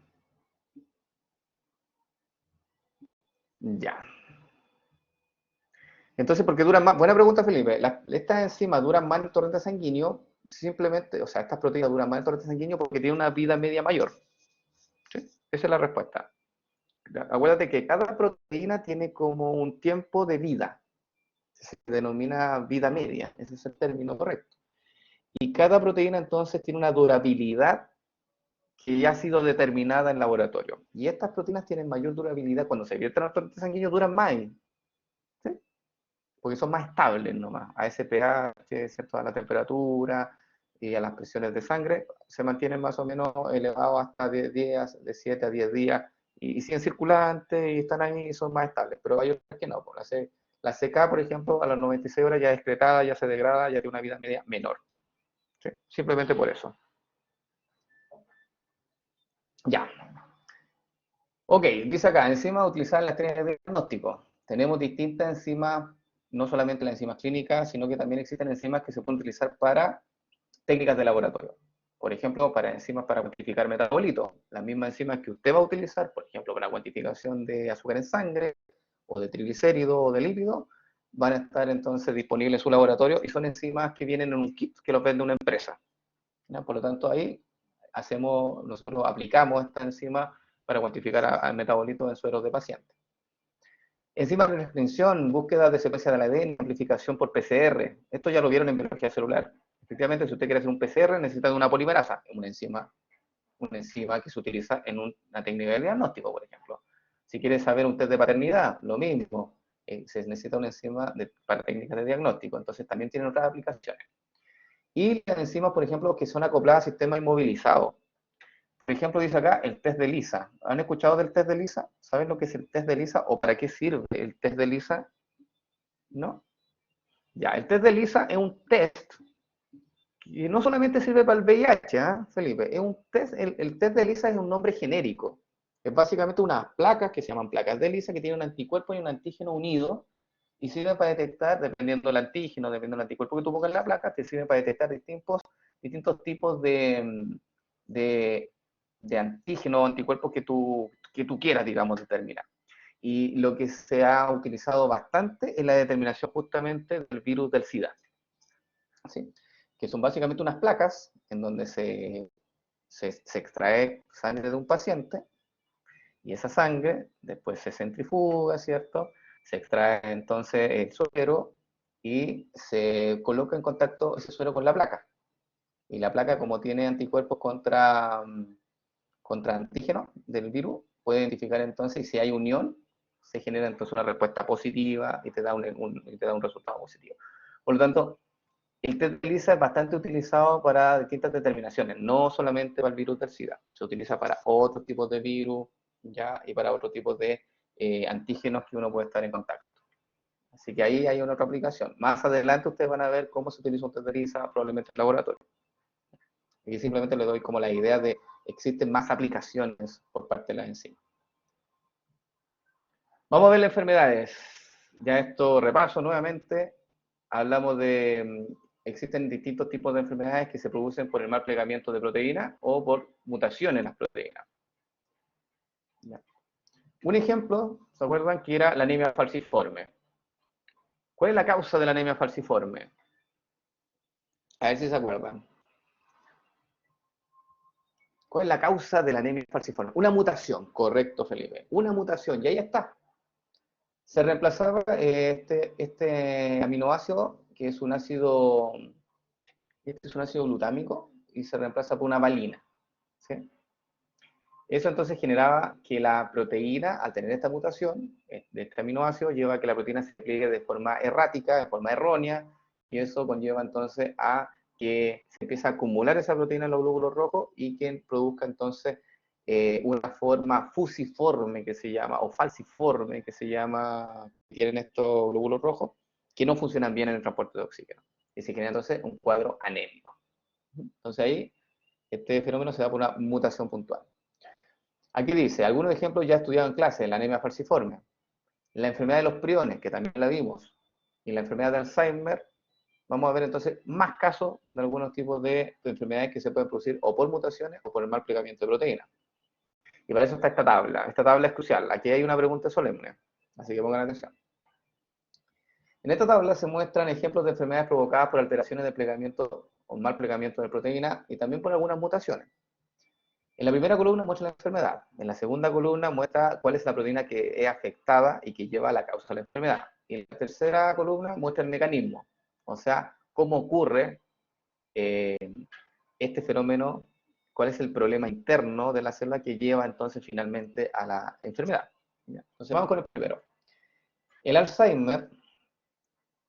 Speaker 1: Ya. Entonces, ¿por qué duran más? Buena pregunta, Felipe. Estas enzimas duran más en el torrente sanguíneo, simplemente, o sea, estas proteínas duran más en el torrente sanguíneo porque tienen una vida media mayor. ¿Sí? Esa es la respuesta. Acuérdate que cada proteína tiene como un tiempo de vida. Se denomina vida media, ese es el término correcto. Y cada proteína entonces tiene una durabilidad que ya ha sido determinada en laboratorio. Y estas proteínas tienen mayor durabilidad cuando se vierten al torrente sanguíneo, duran más. ¿Sí? Porque son más estables nomás. A ese pH, ¿cierto? A la temperatura y a las presiones de sangre, se mantienen más o menos elevados hasta 10 días, de 7 a 10 días, y siguen circulantes y están ahí y son más estables. Pero hay otras que no. La CK, por ejemplo, a las 96 horas ya es excretada, ya se degrada, ya tiene una vida media menor. ¿Sí? Simplemente por eso. Ya. Ok, dice acá, enzimas utilizadas en las técnicas de diagnóstico. Tenemos distintas enzimas, no solamente las enzimas clínicas, sino que también existen enzimas que se pueden utilizar para técnicas de laboratorio. Por ejemplo, para enzimas para cuantificar metabolitos. Las mismas enzimas que usted va a utilizar, por ejemplo, para cuantificación de azúcar en sangre, o de triglicéridos, o de lípidos, van a estar entonces disponibles en su laboratorio y son enzimas que vienen en un kit que los vende una empresa. ¿Ya? Por lo tanto, ahí nosotros aplicamos esta enzima para cuantificar al metabolitos en sueros de pacientes. Enzimas de restricción, búsqueda de secuencia del ADN, amplificación por PCR. Esto ya lo vieron en biología celular. Efectivamente, si usted quiere hacer un PCR, necesita de una polimerasa, una enzima que se utiliza en una técnica de diagnóstico, por ejemplo. Si quieres saber un test de paternidad, lo mismo. Se necesita una enzima para técnicas de diagnóstico, entonces también tienen otras aplicaciones. Y las enzimas, por ejemplo, que son acopladas a sistemas inmovilizados. Por ejemplo, dice acá el test de Lisa. ¿Han escuchado del test de Lisa? ¿Saben lo que es el test de Lisa o para qué sirve el test de Lisa? ¿No? Ya, el test de Lisa es un test que no solamente sirve para el VIH, ¿eh, Felipe? Es un test, el test de Lisa es un nombre genérico. Es básicamente unas placas que se llaman placas de Lisa que tienen un anticuerpo y un antígeno unido y sirven para detectar, dependiendo del antígeno, dependiendo del anticuerpo que tú pongas en la placa, te sirven para detectar distintos tipos de, de antígenos o anticuerpos que tú quieras, digamos, determinar. Y lo que se ha utilizado bastante es la determinación justamente del virus del SIDA, ¿sí? Que son básicamente unas placas en donde se extrae sangre de un paciente y esa sangre después se centrifuga, ¿cierto? Se extrae entonces el suero y se coloca en contacto ese suero con la placa. Y la placa, como tiene anticuerpos contra antígenos del virus, puede identificar entonces, y si hay unión, se genera entonces una respuesta positiva y te da un resultado positivo. Por lo tanto, el test de ELISA es bastante utilizado para distintas determinaciones, no solamente para el virus del SIDA, se utiliza para otros tipos de virus, ¿ya? Y para otros tipos de antígenos que uno puede estar en contacto. Así que ahí hay una otra aplicación. Más adelante ustedes van a ver cómo se utiliza un test de ELISA, probablemente en laboratorio. Y simplemente les doy como la idea de existen más aplicaciones por parte de las enzimas. Vamos a ver las enfermedades. Ya esto repaso nuevamente. Hablamos de, existen distintos tipos de enfermedades que se producen por el mal plegamiento de proteínas o por mutaciones en las proteínas. Ya. Un ejemplo, ¿se acuerdan? Que era la anemia falciforme. ¿Cuál es la causa de la anemia falciforme? A ver si se acuerdan. ¿Cuál es la causa de la anemia falciforme? Una mutación, correcto, Felipe. Una mutación, y ahí está. Se reemplazaba este aminoácido, que es un ácido, este es un ácido glutámico, y se reemplaza por una valina, ¿sí? Eso entonces generaba que la proteína, al tener esta mutación de este aminoácido, lleva a que la proteína se pliegue de forma errática, de forma errónea, y eso conlleva entonces a que se empiece a acumular esa proteína en los glóbulos rojos y que produzca entonces una forma fusiforme que se llama, o falciforme que se llama, tienen estos glóbulos rojos, que no funcionan bien en el transporte de oxígeno. Y se genera entonces un cuadro anémico. Entonces ahí, este fenómeno se da por una mutación puntual. Aquí dice, algunos ejemplos ya estudiados en clase, la anemia falciforme, la enfermedad de los priones, que también la vimos, y la enfermedad de Alzheimer. Vamos a ver entonces más casos de algunos tipos de enfermedades que se pueden producir o por mutaciones o por el mal plegamiento de proteínas. Y para eso está esta tabla. Esta tabla es crucial. Aquí hay una pregunta solemne, así que pongan atención. En esta tabla se muestran ejemplos de enfermedades provocadas por alteraciones de plegamiento o mal plegamiento de proteína y también por algunas mutaciones. En la primera columna muestra la enfermedad, en la segunda columna muestra cuál es la proteína que es afectada y que lleva a la causa de la enfermedad. Y en la tercera columna muestra el mecanismo, o sea, cómo ocurre este fenómeno, cuál es el problema interno de la célula que lleva entonces finalmente a la enfermedad. Entonces vamos con el primero. El Alzheimer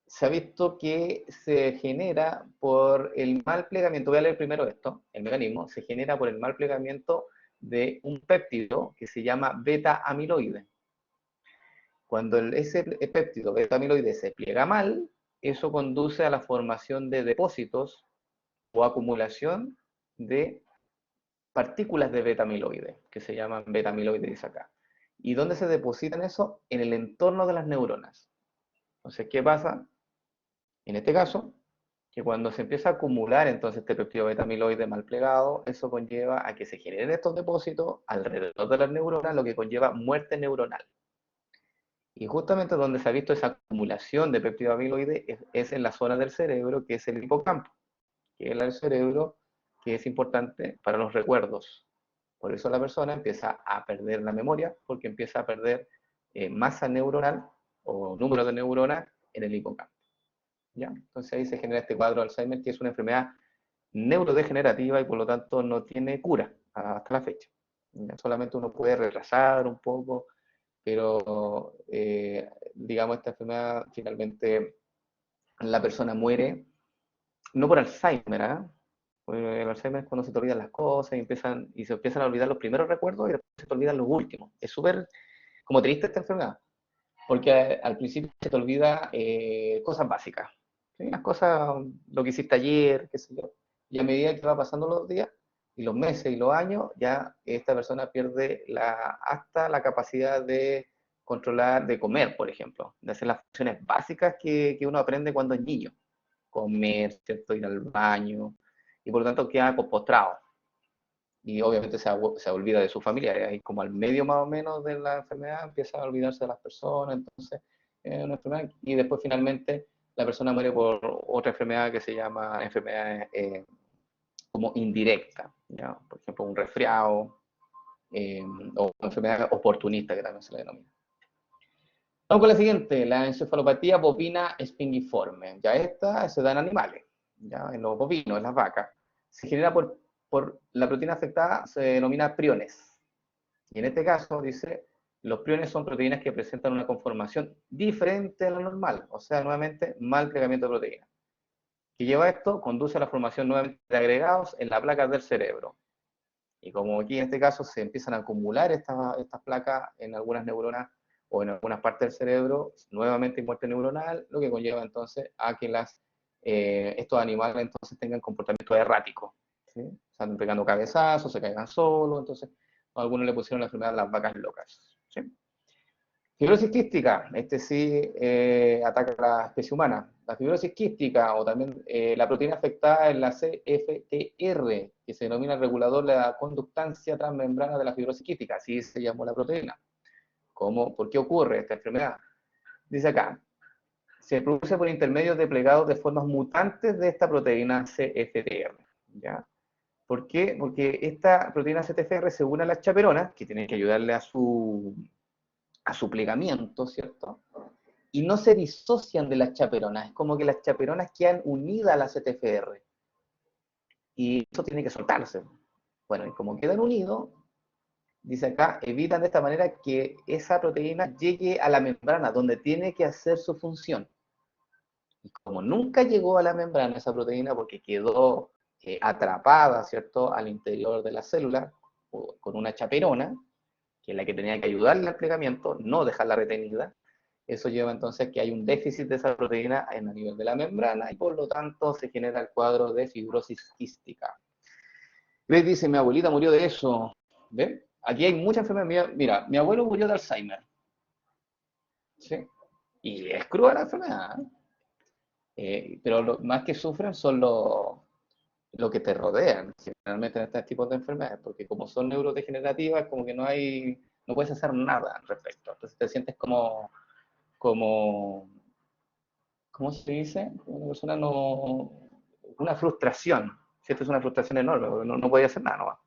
Speaker 1: se ha visto que se genera por el mal plegamiento, voy a leer primero esto, el mecanismo, se genera por el mal plegamiento de un péptido que se llama beta-amiloide. Cuando ese péptido beta-amiloide se pliega mal, eso conduce a la formación de depósitos o acumulación de partículas de beta-amiloide, que se llaman beta-amiloide, dice acá. ¿Y dónde se depositan eso? En el entorno de las neuronas. Entonces, ¿qué pasa? En este caso, que cuando se empieza a acumular entonces este péptido beta-amiloide mal plegado, eso conlleva a que se generen estos depósitos alrededor de las neuronas, lo que conlleva muerte neuronal. Y justamente donde se ha visto esa acumulación de péptido amiloide es en la zona del cerebro, que es el hipocampo, que es el cerebro que es importante para los recuerdos. Por eso la persona empieza a perder la memoria, porque empieza a perder masa neuronal o número de neuronas en el hipocampo. ¿Ya? Entonces ahí se genera este cuadro de Alzheimer, que es una enfermedad neurodegenerativa y por lo tanto no tiene cura hasta la fecha. ¿Ya? Solamente uno puede retrasar un poco, pero digamos, esta enfermedad finalmente la persona muere, no por Alzheimer, ¿ah? Porque el Alzheimer es cuando se te olvidan las cosas y se empiezan a olvidar los primeros recuerdos y después se te olvidan los últimos. Es súper como triste esta enfermedad, porque al principio se te olvida cosas básicas, ¿sí? Las cosas, lo que hiciste ayer, qué sé yo, y a medida que va pasando los días y los meses y los años, ya esta persona pierde hasta la capacidad de controlar, de comer, por ejemplo, de hacer las funciones básicas que uno aprende cuando es niño, comer, ¿cierto? Ir al baño, y por lo tanto queda postrado. Y obviamente se olvida de sus familiares, y como al medio más o menos de la enfermedad empieza a olvidarse de las personas, entonces una enfermedad, y después finalmente la persona muere por otra enfermedad que se llama enfermedad como indirecta, ¿ya? Por ejemplo un resfriado, o enfermedad oportunista que también se le denomina. Vamos con la siguiente, la encefalopatía bovina espingiforme. Ya esta se da en animales, ya en los bovinos, en las vacas. Se genera por la proteína afectada, se denomina priones. Y en este caso, dice, los priones son proteínas que presentan una conformación diferente a la normal, o sea, nuevamente, mal plegamiento de proteínas. Que lleva esto, conduce a la formación nuevamente de agregados en las placas del cerebro. Y como aquí en este caso se empiezan a acumular estas placas en algunas neuronas o en algunas partes del cerebro, nuevamente hay muerte neuronal, lo que conlleva entonces a que estos animales entonces tengan comportamiento errático, ¿sí? Se andan pegando cabezazos, se caigan solos, entonces a algunos le pusieron la enfermedad de las vacas locas, ¿sí? Fibrosis quística, este sí ataca a la especie humana. La fibrosis quística o también la proteína afectada es la CFTR, que se denomina el regulador de la conductancia transmembrana de la fibrosis quística, así se llamó la proteína. ¿Por qué ocurre esta enfermedad? Dice acá, se produce por intermedio de plegados de formas mutantes de esta proteína CFTR, ¿ya? ¿Por qué? Porque esta proteína CFTR se une a las chaperonas, que tienen que ayudarle a su plegamiento, ¿cierto? Y no se disocian de las chaperonas, es como que las chaperonas quedan unidas a la CTFR, y eso tiene que soltarse. Bueno, y como quedan unidos, dice acá, evitan de esta manera que esa proteína llegue a la membrana, donde tiene que hacer su función. Y como nunca llegó a la membrana esa proteína, porque quedó atrapada, ¿cierto?, al interior de la célula, con una chaperona, que es la que tenía que ayudarle al plegamiento, no dejarla retenida. Eso lleva entonces que hay un déficit de esa proteína en el nivel de la membrana y por lo tanto se genera el cuadro de fibrosis quística. Grace dice, mi abuelita murió de eso. ¿Ven? Aquí hay muchas enfermedades. Mira, mi abuelo murió de Alzheimer. ¿Sí? Y es cruda la enfermedad. Pero lo más que sufren son lo que te rodean, generalmente en este tipo de enfermedades, porque como son neurodegenerativas, como que no puedes hacer nada al respecto. Entonces te sientes como ¿cómo se dice? Una persona una frustración, ¿cierto? Es una frustración enorme, porque no puede hacer nada, no.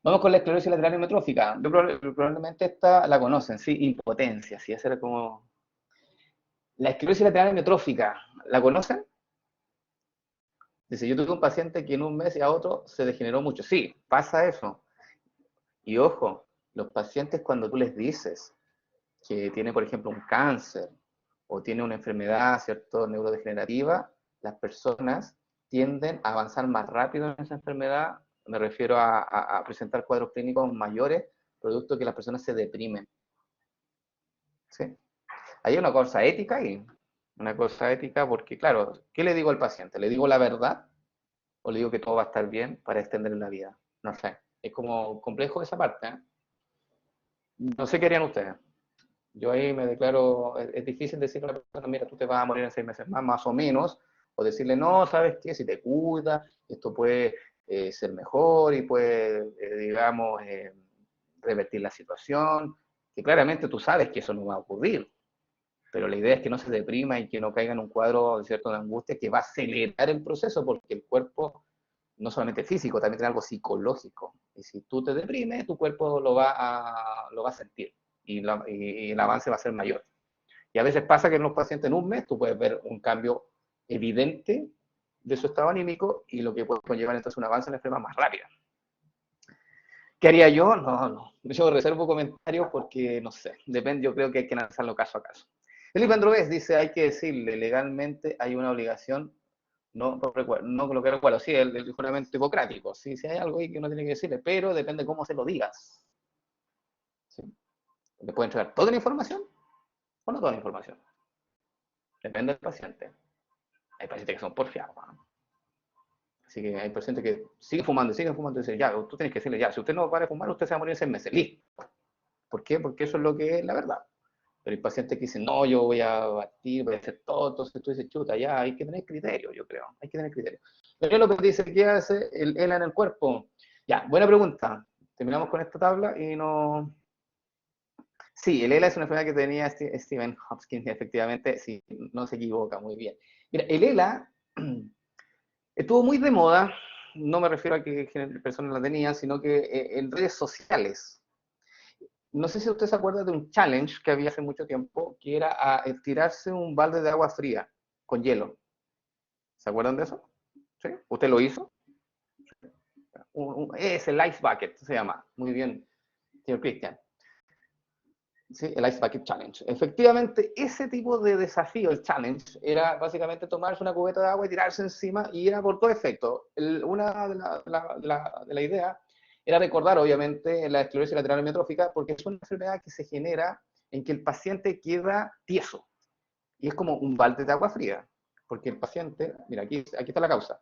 Speaker 1: Vamos con la esclerosis lateral amiotrófica. Probablemente esta la conocen, sí, impotencia, sí, esa era como... La esclerosis lateral amiotrófica, ¿la conocen? Dice, yo tuve un paciente que en un mes y a otro se degeneró mucho. Sí, pasa eso. Y ojo, los pacientes cuando tú les dices que tiene, por ejemplo, un cáncer o tiene una enfermedad, ¿cierto?, neurodegenerativa, las personas tienden a avanzar más rápido en esa enfermedad, me refiero a presentar cuadros clínicos mayores, producto de que las personas se deprimen. ¿Sí? Hay una cosa ética ahí, una cosa ética porque, claro, ¿qué le digo al paciente? ¿Le digo la verdad o le digo que todo va a estar bien para extender la vida? No sé, es como complejo esa parte, ¿eh? No sé qué harían ustedes. Yo ahí me declaro, es difícil decirle a la persona, mira, tú te vas a morir en 6 meses más o menos, o decirle, no, ¿sabes qué? Si te cuidas, esto puede ser mejor y puede, digamos, revertir la situación, que claramente tú sabes que eso no va a ocurrir, pero la idea es que no se deprima y que no caiga en un cuadro, ¿cierto?, de angustia que va a acelerar el proceso, porque el cuerpo, no solamente físico, también tiene algo psicológico, y si tú te deprimes, tu cuerpo lo va a sentir y el avance va a ser mayor. Y a veces pasa que en los pacientes en un mes tú puedes ver un cambio evidente de su estado anímico y lo que puede conllevar entonces un avance en la enfermedad más rápida. ¿Qué haría yo? No, no. Yo reservo comentarios porque, no sé, depende, yo creo que hay que analizarlo caso a caso. Felipe Andrés dice, hay que decirle, legalmente hay una obligación, no, no colocar el cual, sí, el juramento hipocrático, sí, sí hay algo ahí que uno tiene que decirle, pero depende cómo se lo digas. ¿Sí? ¿Le puede entregar toda la información o no toda la información? Depende del paciente. Hay pacientes que son porfiados, ¿no? Así que hay pacientes que siguen fumando, y dicen, ya, tú tienes que decirle, ya, si usted no para de fumar, usted se va a morir en 6 meses, listo. ¿Por qué? Porque eso es lo que es la verdad. Pero hay pacientes que dicen, no, yo voy a batir, voy a hacer todo, entonces tú dices, chuta, ya, hay que tener criterio, yo creo, hay que tener criterio. Daniel López dice, ¿qué hace el ELA en el cuerpo? Ya, buena pregunta. Terminamos con esta tabla y no... Sí, el ELA es una enfermedad que tenía Stephen Hopkins, efectivamente, sí, no se equivoca, muy bien. Mira, el ELA estuvo muy de moda, no me refiero a que personas la tenían, sino que en redes sociales. No sé si usted se acuerda de un challenge que había hace mucho tiempo, que era a tirarse un balde de agua fría con hielo. ¿Se acuerdan de eso? ¿Sí? ¿Usted lo hizo? Es el Ice Bucket, se llama. Muy bien, señor Cristian. Sí, el Ice Bucket Challenge. Efectivamente, ese tipo de desafío, el challenge, era básicamente tomarse una cubeta de agua y tirarse encima, y era por todo efecto. Una de la idea era recordar, obviamente, la esclerosis lateral amiotrófica, porque es una enfermedad que se genera en que el paciente queda tieso, y es como un balde de agua fría, porque el paciente, mira, aquí está la causa,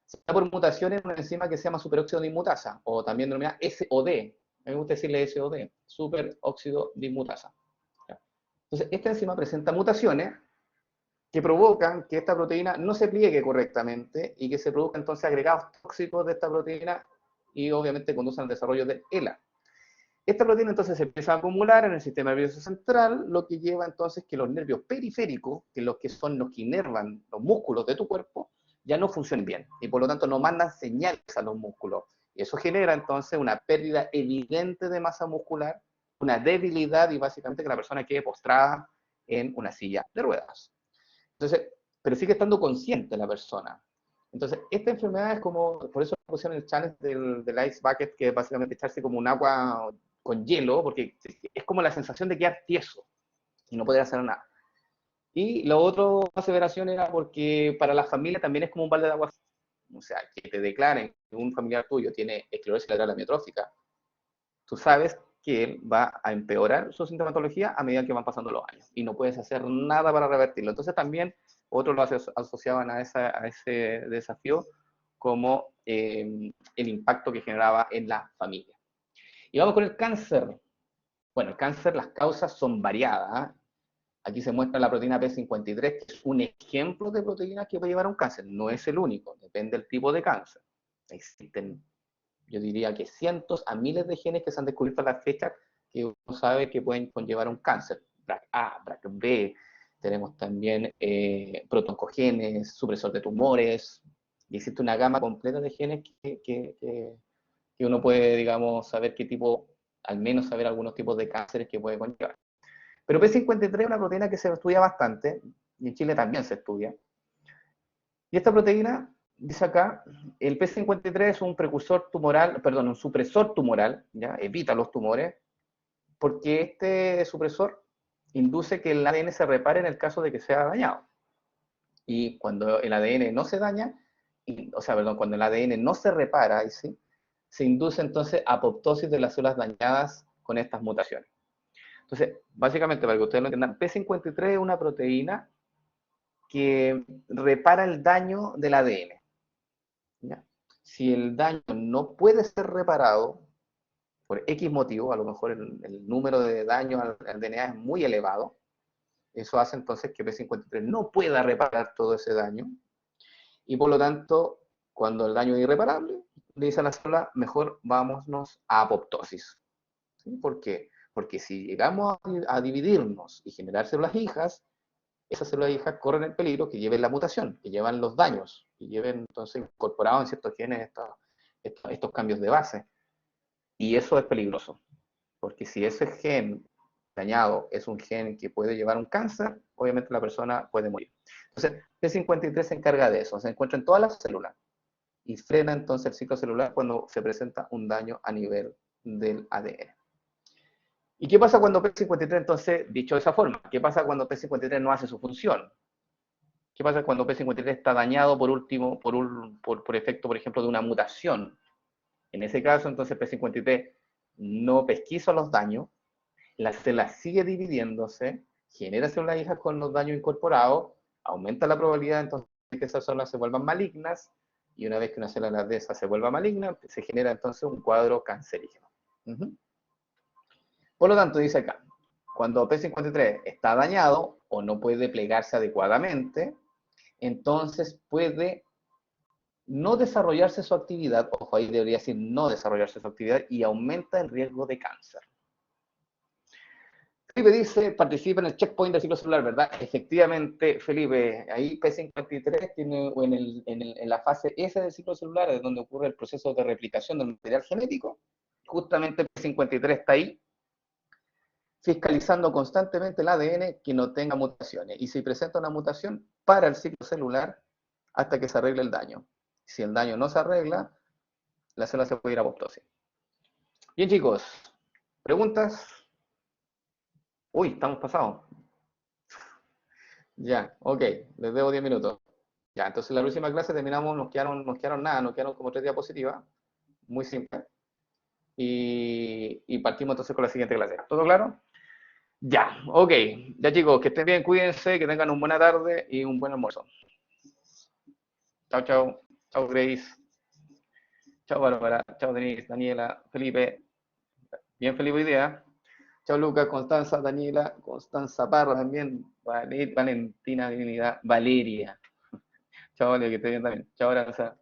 Speaker 1: se da por mutaciones en una enzima que se llama superóxido dismutasa, o también denominada SOD. A mí me gusta decirle SOD, superóxido dismutasa. Entonces, esta enzima presenta mutaciones que provocan que esta proteína no se pliegue correctamente y que se produzcan entonces agregados tóxicos de esta proteína y obviamente conducen al desarrollo del ELA. Esta proteína entonces se empieza a acumular en el sistema nervioso central, lo que lleva entonces que los nervios periféricos, que son los que inervan los músculos de tu cuerpo, ya no funcionen bien y por lo tanto no mandan señales a los músculos. Y eso genera entonces una pérdida evidente de masa muscular, una debilidad y básicamente que la persona quede postrada en una silla de ruedas. Entonces, pero sigue estando consciente la persona. Entonces, esta enfermedad es como, por eso pusieron el challenge del Ice Bucket, que es básicamente echarse como un agua con hielo, porque es como la sensación de quedar tieso y no poder hacer nada. Y la otra aseveración era porque para la familia también es como un balde de agua. O sea, que te declaren que un familiar tuyo tiene esclerosis lateral amiotrófica, tú sabes que él va a empeorar su sintomatología a medida que van pasando los años y no puedes hacer nada para revertirlo. Entonces también otros lo asociaban a ese desafío como el impacto que generaba en la familia. Y vamos con el cáncer. Bueno, el cáncer, las causas son variadas. Aquí se muestra la proteína P53, que es un ejemplo de proteína que puede llevar a un cáncer. No es el único, depende del tipo de cáncer. Existen, yo diría que cientos a miles de genes que se han descubierto a la fecha que uno sabe que pueden conllevar un cáncer. BRCA, BRCB, tenemos también protoncogenes, supresor de tumores, y existe una gama completa de genes que uno puede, digamos, saber qué tipo, al menos saber algunos tipos de cánceres que puede conllevar. Pero P53 es una proteína que se estudia bastante, y en Chile también se estudia. Y esta proteína, dice acá, el P53 es un precursor tumoral, perdón, un supresor tumoral, ¿ya? Evita los tumores, porque este supresor induce que el ADN se repare en el caso de que sea dañado. Y cuando el ADN no se daña, o sea, perdón, cuando el ADN no se repara, ¿sí? Se induce entonces apoptosis de las células dañadas con estas mutaciones. Entonces, básicamente, para que ustedes lo entiendan, P53 es una proteína que repara el daño del ADN. ¿Ya? Si el daño no puede ser reparado por X motivo, a lo mejor el número de daños al DNA es muy elevado, eso hace entonces que P53 no pueda reparar todo ese daño, y por lo tanto, cuando el daño es irreparable, le dice a la célula, mejor vámonos a apoptosis. ¿Sí? ¿Por qué? Porque si llegamos a dividirnos y generar células hijas, esas células hijas corren el peligro que lleven la mutación, que llevan los daños, que lleven entonces incorporados en ciertos genes estos cambios de base. Y eso es peligroso, porque si ese gen dañado es un gen que puede llevar un cáncer, obviamente la persona puede morir. Entonces, P53 se encarga de eso, se encuentra en todas las células y frena entonces el ciclo celular cuando se presenta un daño a nivel del ADN. ¿Y qué pasa cuando P53, entonces, dicho de esa forma? ¿Qué pasa cuando P53 no hace su función? ¿Qué pasa cuando P53 está dañado por último, por efecto, por ejemplo, de una mutación? En ese caso, entonces P53 no pesquisa los daños, la célula sigue dividiéndose, genera células hijas con los daños incorporados, aumenta la probabilidad entonces de que esas células se vuelvan malignas, y una vez que una célula de esas se vuelva maligna, se genera entonces un cuadro cancerígeno. Por lo tanto, dice acá, cuando P53 está dañado o no puede plegarse adecuadamente, entonces puede no desarrollarse su actividad, ojo, ahí debería decir no desarrollarse su actividad, y aumenta el riesgo de cáncer. Felipe dice, participa en el checkpoint del ciclo celular, ¿verdad? Efectivamente, Felipe, ahí P53 tiene en la fase S del ciclo celular, es donde ocurre el proceso de replicación del material genético. Justamente P53 está ahí, fiscalizando constantemente el ADN que no tenga mutaciones. Y si presenta una mutación, para el ciclo celular hasta que se arregle el daño. Si el daño no se arregla, la célula se puede ir a apoptosis. Bien, chicos, ¿preguntas? Uy, estamos pasados. Ya, ok, les debo 10 minutos. Ya, entonces la próxima clase terminamos, nos quedaron nada, nos quedaron como 3 diapositivas, muy simple. Y partimos entonces con la siguiente clase. ¿Todo claro? Ya, ok. Ya chicos, que estén bien, cuídense, que tengan una buena tarde y un buen almuerzo. Chao, chao. Chao, Grace. Chao, Bárbara. Chao, Denise, Daniela, Felipe. Bien, Felipe, idea. Chao, Lucas, Constanza, Daniela, Constanza Parra también, Valentina, Divinidad, Valeria. Chao, Valeria, que esté bien también. Chao, Aranza.